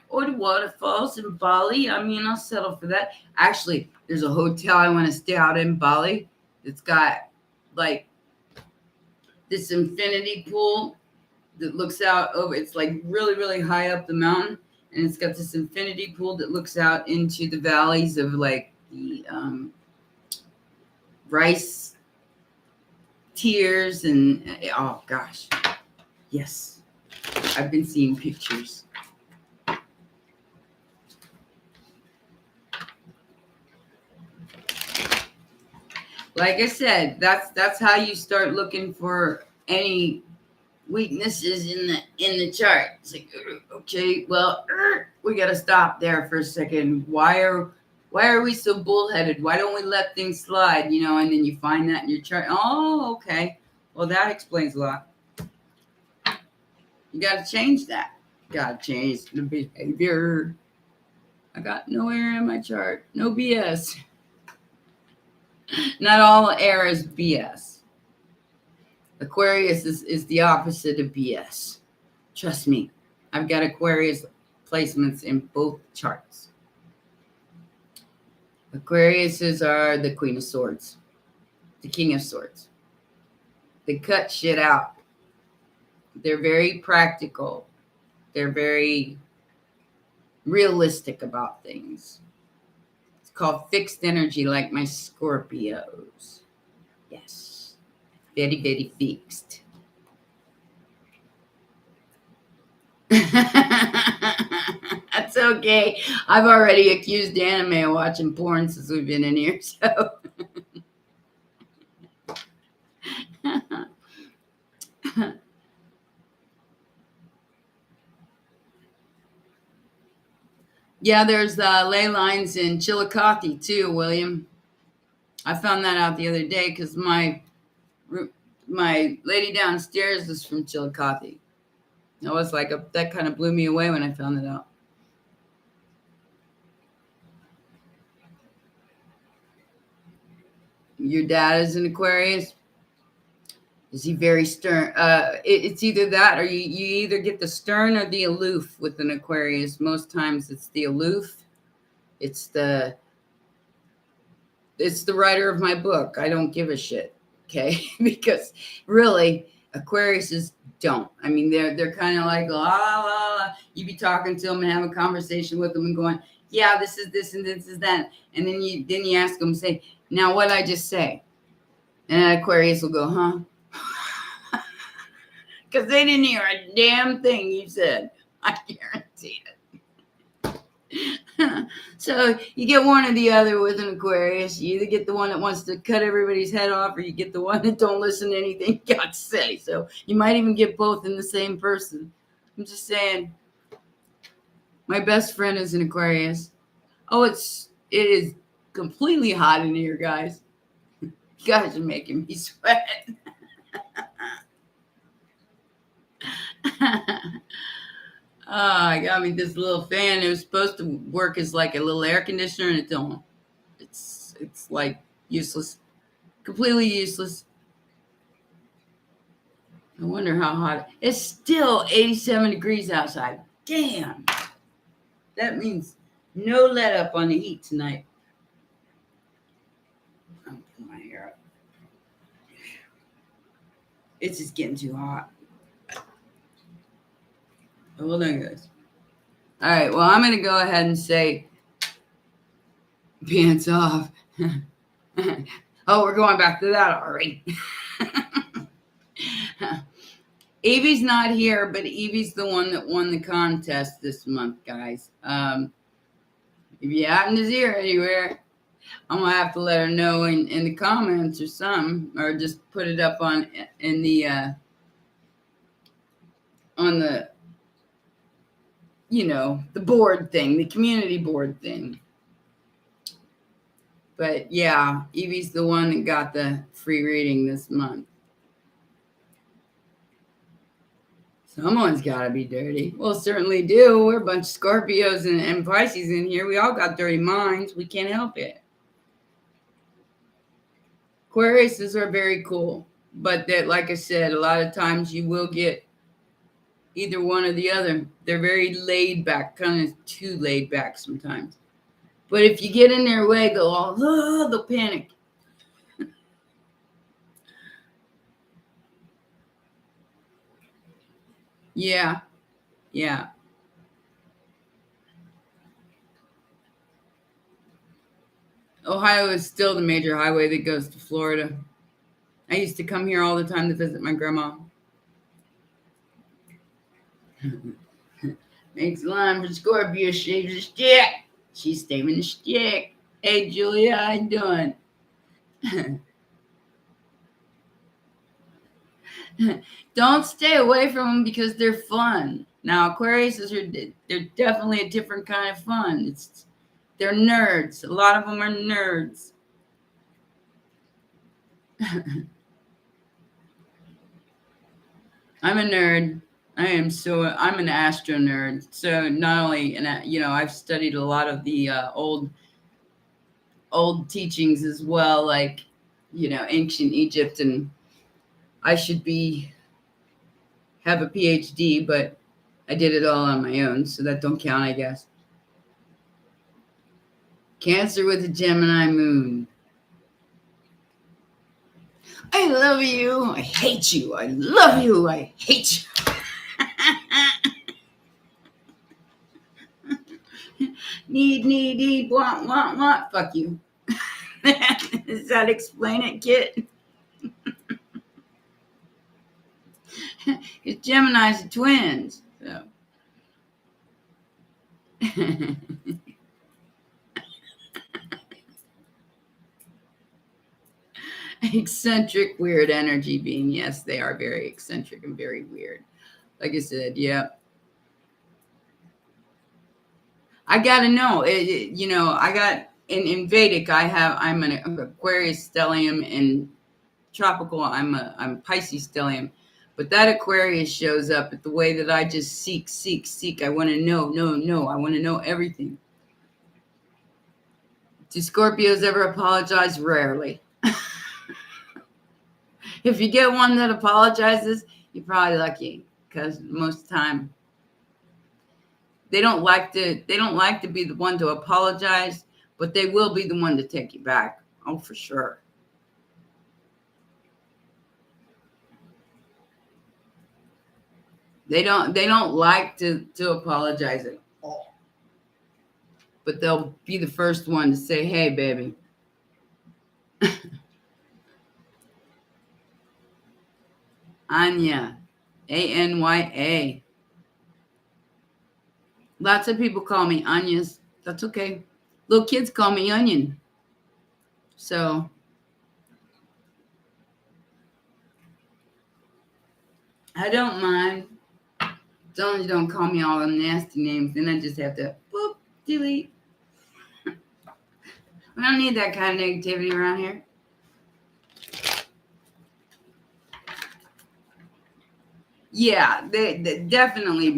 Or the waterfalls in Bali. I mean, I'll settle for that. Actually, there's a hotel I want to stay out in Bali. It's got like this infinity pool that looks out over. It's like really, really high up the mountain, and it's got this infinity pool that looks out into the valleys of like the rice tears and oh gosh, yes, I've been seeing pictures. Like I said, that's how you start looking for any weaknesses in the chart. It's like, okay, well, we got to stop there for a second. Why are we so bullheaded? Why don't we let things slide? And then you find that in your chart. Oh, okay. Well, that explains a lot. You got to change that. Got to change the behavior. I got no error in my chart. No BS. Not all air is BS. Aquarius is the opposite of BS. Trust me. I've got Aquarius placements in both charts. Aquariuses are the Queen of Swords, the King of Swords. They cut shit out. They're very practical. They're very realistic about things. It's called fixed energy, like my Scorpios. Yes. Very, very fixed. That's okay. I've already accused anime of watching porn since we've been in here, so. Yeah, there's ley lines in Chillicothe too, William. I found that out the other day because my lady downstairs is from Chillicothe. I was like, that kind of blew me away when I found that out. Your dad is an Aquarius. Is he very stern? It's either that or you either get the stern or the aloof with an Aquarius. Most times it's the aloof. It's the writer of my book. I don't give a shit, okay? Because really, Aquariuses don't. I mean, they're kind of like, la, la, la. You be talking to them and have a conversation with them and going, yeah, this is this and this is that. And then you ask them, say, now what I just say? And Aquarius will go, huh? Because they didn't hear a damn thing you said. I guarantee it. So you get one or the other with an Aquarius. You either get the one that wants to cut everybody's head off, or you get the one that don't listen to anything you got to say. So you might even get both in the same person. I'm just saying. My best friend is an Aquarius. Oh, it is completely hot in here, guys. You guys are making me sweat. I got me this little fan. It was supposed to work as like a little air conditioner, and it don't. It's like useless, completely useless. I wonder how hot. It's still 87 degrees outside. Damn. That means no let up on the heat tonight. I'll put my hair up. It's just getting too hot. Hold on, guys. All right, well, I'm going to go ahead and say pants off. Oh, we're going back to that already. Evie's not here, but Evie's the one that won the contest this month, guys. If you happen to see her anywhere, I'm going to have to let her know in the comments or something, or just put it up in the on the, the board thing, the community board thing. But yeah, Evie's the one that got the free reading this month. Someone's got to be dirty. Well, certainly do. We're a bunch of Scorpios and Pisces in here. We all got dirty minds. We can't help it. Aquariuses are very cool. But that, like I said, a lot of times you will get either one or the other. They're very laid back, kind of too laid back sometimes. But if you get in their way, they'll panic. Yeah. Ohio is still the major highway that goes to Florida. I used to come here all the time to visit my grandma. Makes a line for Scorpio, shaves a stick. She's saving the stick. Hey, Julia, how you doing? Don't stay away from them because they're fun. Now, Aquariuses they're definitely a different kind of fun. They're nerds. A lot of them are nerds. I'm a nerd. I'm an astro nerd. So not only, I've studied a lot of the old teachings as well, like, ancient Egypt, and I should have a PhD, but I did it all on my own, so that don't count, I guess. Cancer with a Gemini moon. I love you. I hate you. I love you. I hate you. Need, want. Fuck you. Does that explain it, Kit? Because Gemini's are twins. So. Eccentric, weird energy being. Yes, they are very eccentric and very weird. Like I said, yeah. I gotta know. I got in Vedic. I'm an Aquarius stellium, and tropical. I'm Pisces stellium. But that Aquarius shows up at the way that I just seek. I want to know. I want to know everything. Do Scorpios ever apologize? Rarely. If you get one that apologizes, you're probably lucky, because most of the time they don't like to be the one to apologize, but they will be the one to take you back. Oh, for sure. They don't like to apologize at all. But they'll be the first one to say, "Hey, baby." Anya, Anya. Lots of people call me Anyas. That's okay. Little kids call me Onion. So I don't mind. As long as you don't call me all them nasty names, then I just have to boop, delete. We don't need that kind of negativity around here. Yeah, they definitely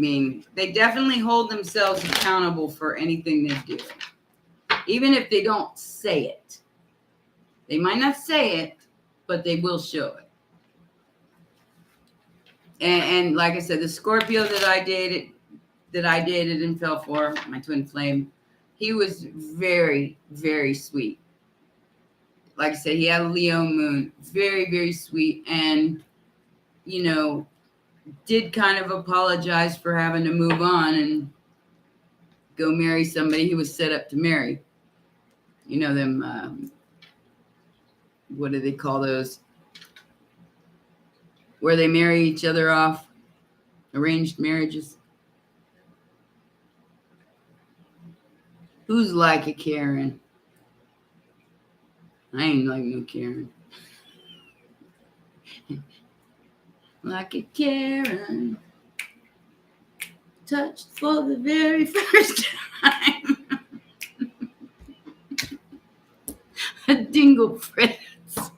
hold themselves accountable for anything they do. Even if they don't say it. They might not say it, but they will show it. And like I said, the Scorpio that I dated and fell for, my twin flame, he was very, very sweet. Like I said, he had a Leo moon, very, very sweet, and did kind of apologize for having to move on and go marry somebody he was set up to marry. Them, what do they call those? Where they marry each other off, arranged marriages. Who's like a Karen? I ain't like no Karen. Like a Karen. touched for the very first time. A dingle Fritz.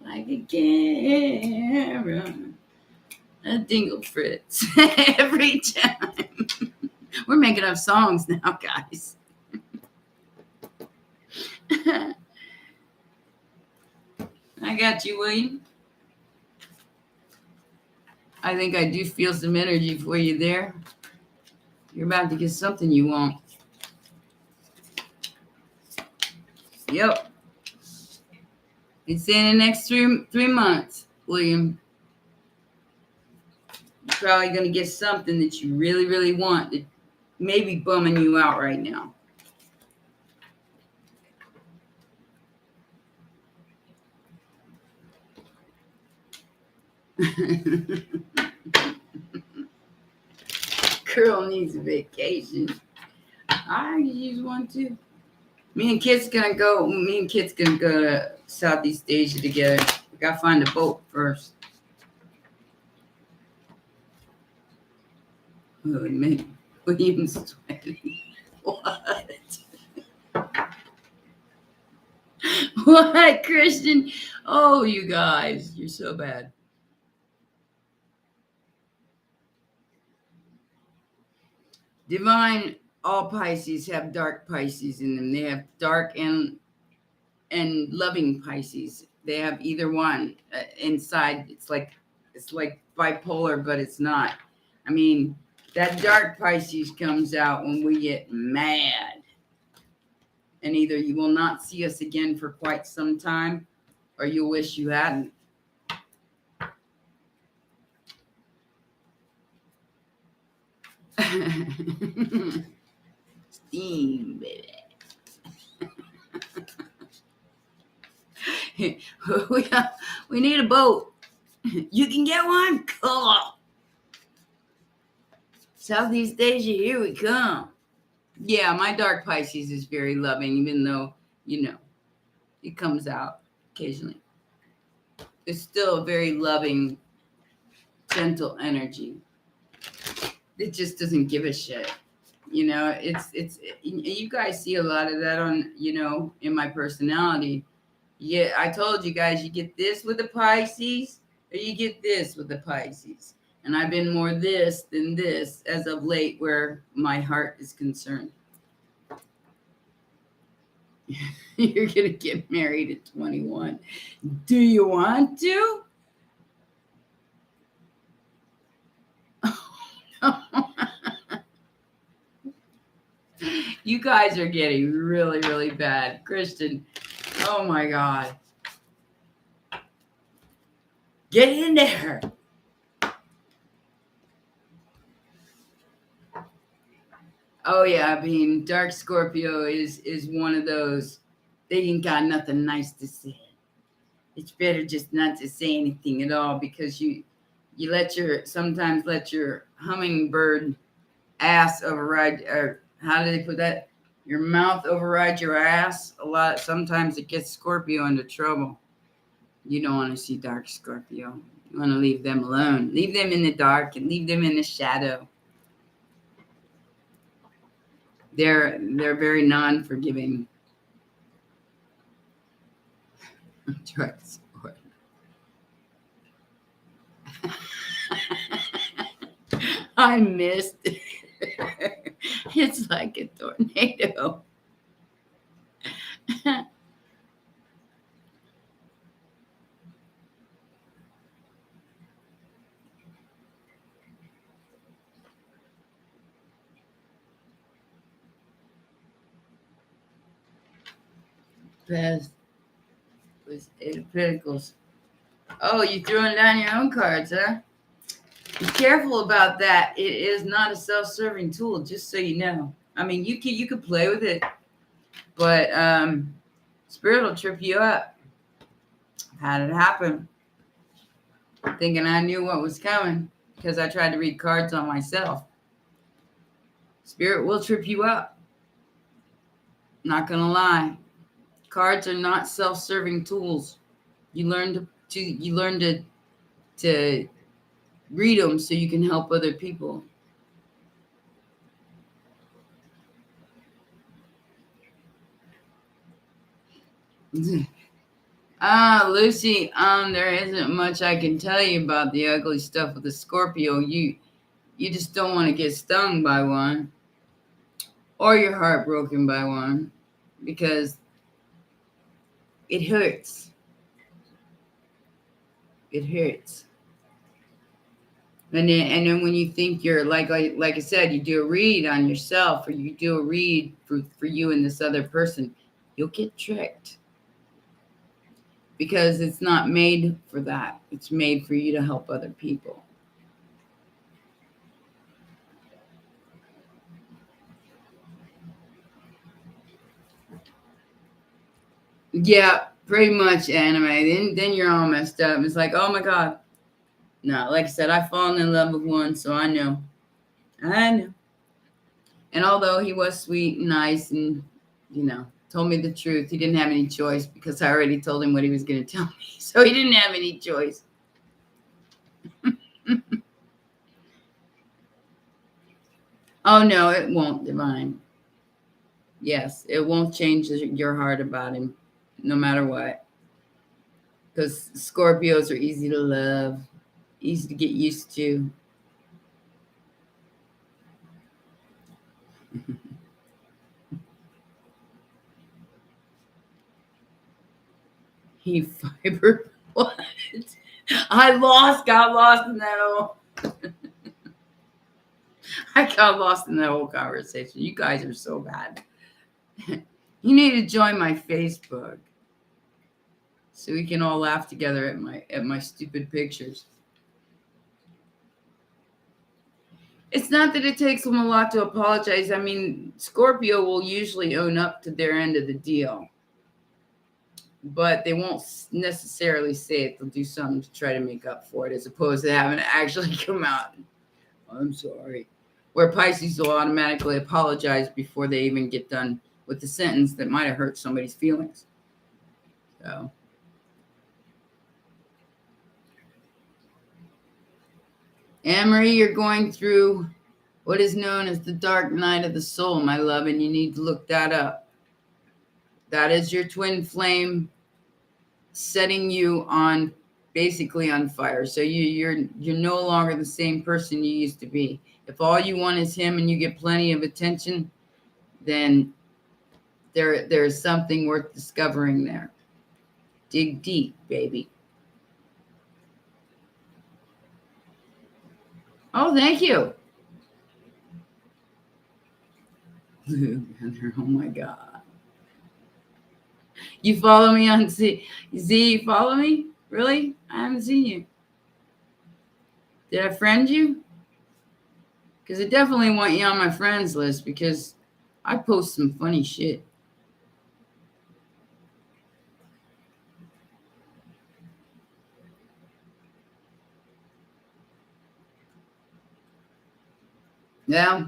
Like a camera. A dingle Fritz. Every time. We're making up songs now, guys. I got you, William. I think I do feel some energy for you there. You're about to get something you want. Yep. It's in the next three months, William. You're probably going to get something that you really, really want that may be bumming you out right now. Girl needs a vacation. I use one too. Me and Kit's gonna go to Southeast Asia together. We gotta find a boat first. Oh, man. William's sweating. What? What, Christian? Oh, you guys, you're so bad. Divine, all Pisces have dark Pisces in them. They have dark and loving Pisces. They have either one inside. It's like bipolar, but it's not. I mean, that dark Pisces comes out when we get mad. And either you will not see us again for quite some time, or you'll wish you hadn't. Steam, baby. We need a boat. You can get one? Cool. Southeast Asia, here we come. Yeah, my dark Pisces is very loving, even though, it comes out occasionally. It's still a very loving, gentle energy. It just doesn't give a shit. It's you guys see a lot of that on, in my personality. Yeah, I told you guys, you get this with the Pisces, or you get this with the Pisces. And I've been more this than this as of late, where my heart is concerned. You're going to get married at 21. Do you want to? You guys are getting really, really bad. Kristen, oh my God. Get in there. Oh yeah, I mean, dark Scorpio is one of those. They ain't got nothing nice to say. It's better just not to say anything at all, because you sometimes let your hummingbird ass override, or how do they put that? Your mouth override your ass a lot. Sometimes it gets Scorpio into trouble. You don't want to see dark Scorpio. You want to leave them alone. Leave them in the dark and leave them in the shadow. They're very non-forgiving. Dark Scorpio. I missed it. It's like a tornado. Past was Eight of Pentacles. Oh, you throwing down your own cards, huh? Be careful about that. It is not a self-serving tool, just so you know. I mean, you could play with it, but Spirit will trip you up. I've had it happen. Thinking I knew what was coming because I tried to read cards on myself. Spirit will trip you up. Not gonna lie. Cards are not self-serving tools. You learn to read them so you can help other people. Lucy, there isn't much I can tell you about the ugly stuff with the Scorpio. You just don't want to get stung by one or your heart broken by one because it hurts. It hurts. And then when you think you're like I said, you do a read on yourself or you do a read for you and this other person, you'll get tricked. Because it's not made for that. It's made for you to help other people. Yeah, pretty much anime. Then you're all messed up. It's like, oh my God. No, like I said, I've fallen in love with one, so I know. I know. And although he was sweet and nice and, told me the truth, he didn't have any choice because I already told him what he was going to tell me. So he didn't have any choice. Oh, no, it won't, Divine. Yes, it won't change your heart about him, no matter what. Because Scorpios are easy to love, easy to get used to. He fiber what? Got lost in that whole. I got lost in that whole conversation. You guys are so bad. You need to join my Facebook so we can all laugh together at my stupid pictures. It's not that it takes them a lot to apologize. I mean, Scorpio will usually own up to their end of the deal, but they won't necessarily say it. They'll do something to try to make up for it, as opposed to having it actually come out. I'm sorry. Where Pisces will automatically apologize before they even get done with the sentence that might have hurt somebody's feelings. So. Anne-Marie, you're going through what is known as the dark night of the soul, my love, and you need to look that up. That is your twin flame setting you on, basically on fire. So you're no longer the same person you used to be. If all you want is him and you get plenty of attention, then there's something worth discovering there. Dig deep, baby. Oh, thank you. Oh my God. You follow me on Z? You follow me? Really? I haven't seen you. Did I friend you? Because I definitely want you on my friends list because I post some funny shit. Yeah.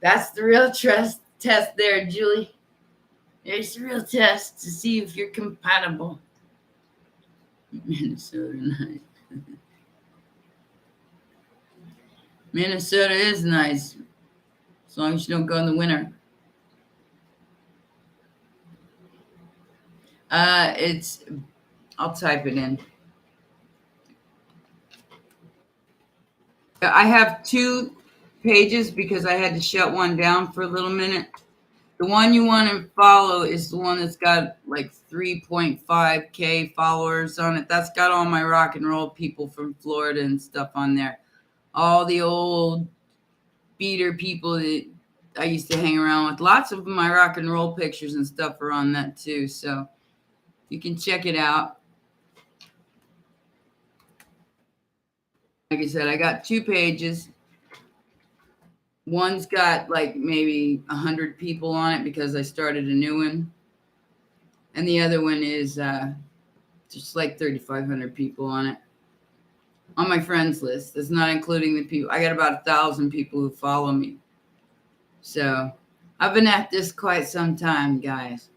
That's the real test there, Julie. There's the real test to see if you're compatible. Minnesota nice. Minnesota is nice. As long as you don't go in the winter. I'll type it in. I have 2 pages because I had to shut one down for a little minute. The one you want to follow is the one that's got like 3.5K followers on it. That's got all my rock and roll people from Florida and stuff on there. All the old beater people that I used to hang around with. Lots of my rock and roll pictures and stuff are on that too. So you can check it out. Like I said, I got 2 pages. One's got like maybe 100 people on it because I started a new one. And the other one is just like 3,500 people on it. On my friends list. That's not including the people. I got about 1,000 people who follow me. So I've been at this quite some time, guys.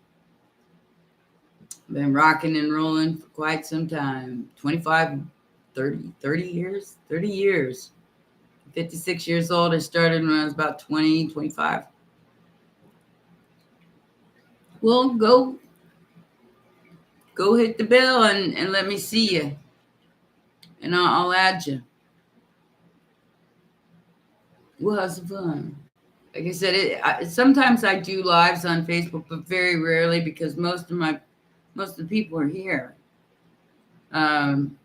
Been rocking and rolling for quite some time. 25, 30 years? 30 years. 56 years old. I started when I was about 20, 25. We'll go go hit the bell and let me see you. And I'll add you. We'll have some fun. Like I said, sometimes I do lives on Facebook, but very rarely because most of the people are here. And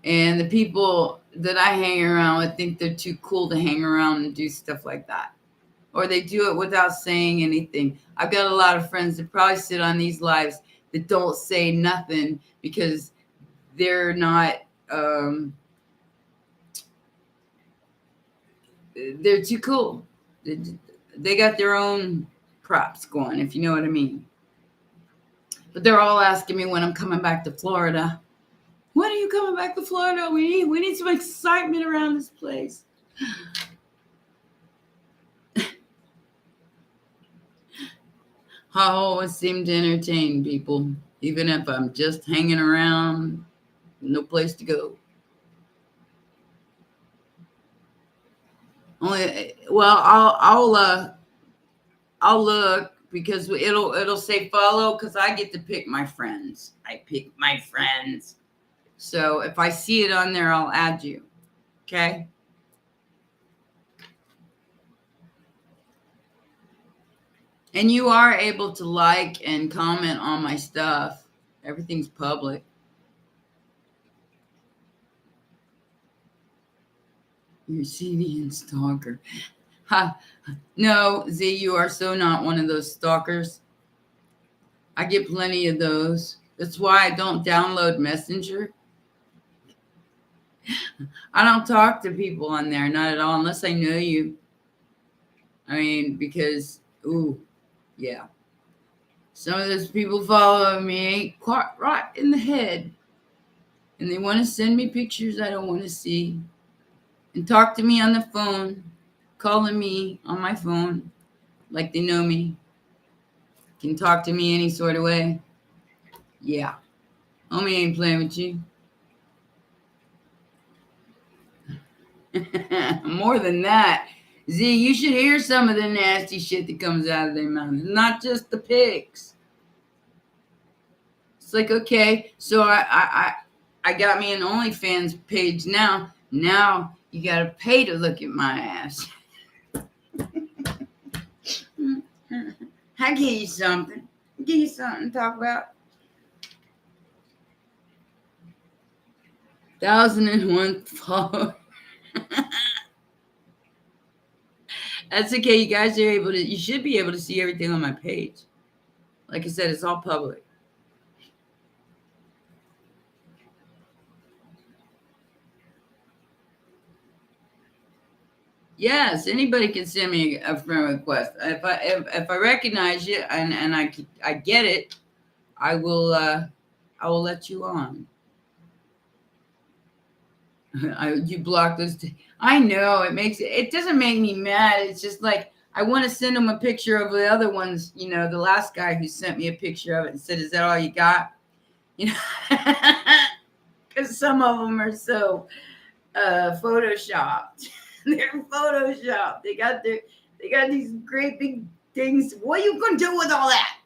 the people that I hang around with think they're too cool to hang around and do stuff like that. Or they do it without saying anything. I've got a lot of friends that probably sit on these lives that don't say nothing because they're not, they're too cool. They got their own props going, if you know what I mean. But they're all asking me when I'm coming back to Florida. When are you coming back to Florida? We need some excitement around this place. I always seem to entertain people, even if I'm just hanging around, no place to go. I'll look because it'll say follow because I get to pick my friends. I pick my friends. So if I see it on there, I'll add you. Okay? And you are able to like and comment on my stuff. Everything's public. You're CV and stalker. Ha. No, Z, you are so not one of those stalkers. I get plenty of those. That's why I don't download Messenger. I don't talk to people on there, not at all, unless I know you. I mean, because, yeah. Some of those people follow me quite right in the head. And they want to send me pictures I don't want to see. And talk to me on the phone, calling me on my phone like they know me. Can talk to me any sort of way. Yeah. Homie ain't playing with you. More than that. Z, you should hear some of the nasty shit that comes out of their mouth. Not just the pics. It's like, okay, so I got me an OnlyFans page now. Now you gotta pay to look at my ass. I give you something. Give you something to talk about. 1,001 followers. That's okay. You guys are able to, you should be able to see everything on my page. Like I said, it's all public. Yes, anybody can send me a friend request. If I recognize you and I get it, I will let you on. You block those. I know it doesn't make me mad. It's just like I want to send them a picture of the other ones. You know, the last guy who sent me a picture of it and said, "Is that all you got?" You know, because some of them are so photoshopped. They're photoshopped. They got these great big things. What are you gonna do with all that?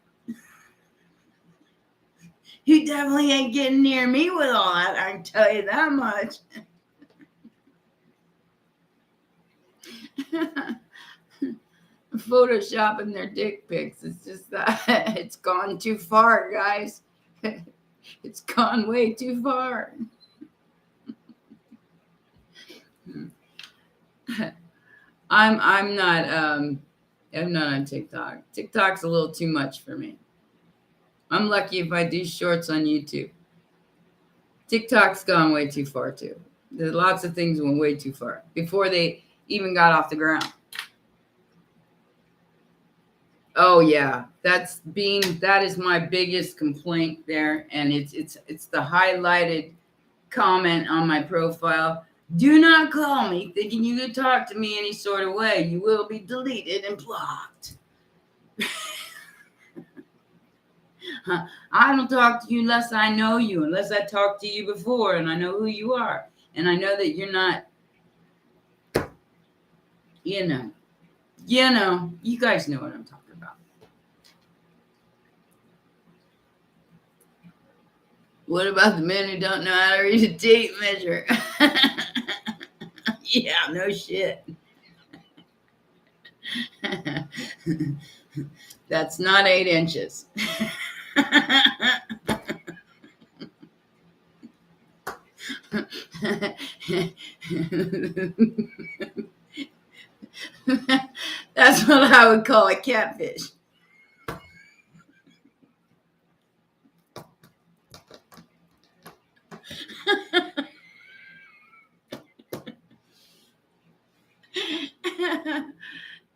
You definitely ain't getting near me with all that. I can tell you that much. Photoshopping their dick pics. It's just that it's gone too far, guys. It's gone way too far. I'm not on TikTok. TikTok's a little too much for me. I'm lucky if I do shorts on YouTube. TikTok's gone way too far too. There's lots of things went way too far before they even got off the ground. Oh yeah, that is my biggest complaint there, and it's the highlighted comment on my profile. Do not call me thinking you can talk to me any sort of way. You will be deleted and blocked. I don't talk to you unless I know you, unless I talked to you before and I know who you are. And I know that you're not, you guys know what I'm talking about. What about the men who don't know how to read a tape measure? Yeah, no shit. That's not 8 inches. That's what I would call a catfish.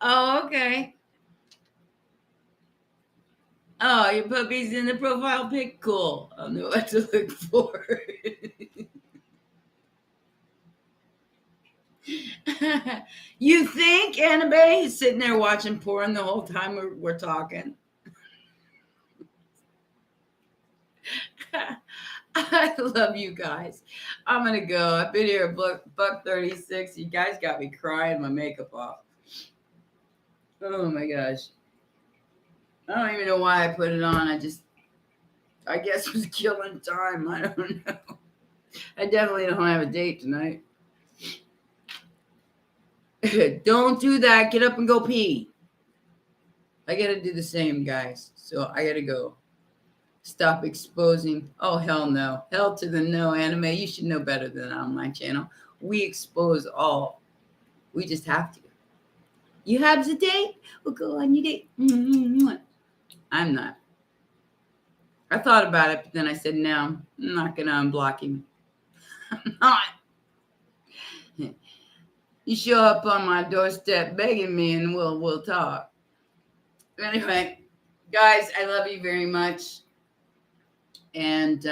Oh, okay. Oh, your puppy's in the profile pic? Cool. I'll know what to look for. You think Annabelle is sitting there watching porn the whole time we're talking? I love you guys. I'm gonna go. I've been here buck 36. You guys got me crying my makeup off. Oh my gosh. I don't even know why I put it on. I guess it was killing time. I don't know. I definitely don't have a date tonight. Don't do that. Get up and go pee. I gotta do the same, guys. So I gotta go. Stop exposing. Oh, hell no. Hell to the no, anime. You should know better than that on my channel. We expose all. We just have to. You have the date? We'll go on your date. I'm not. I thought about it, but then I said, no, I'm not going to unblock him. I'm not. You show up on my doorstep begging me and we'll talk. Anyway, guys, I love you very much. And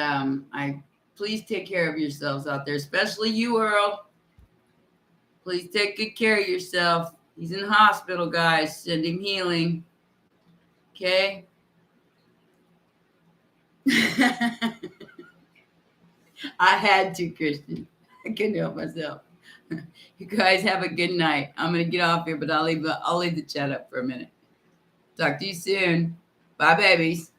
I please take care of yourselves out there, especially you, Earl. Please take good care of yourself. He's in the hospital, guys. Send him healing. Okay? I had to, Christian. I couldn't help myself. You guys have a good night. I'm gonna get off here, but I'll leave the chat up for a minute. Talk to you soon. Bye, babies.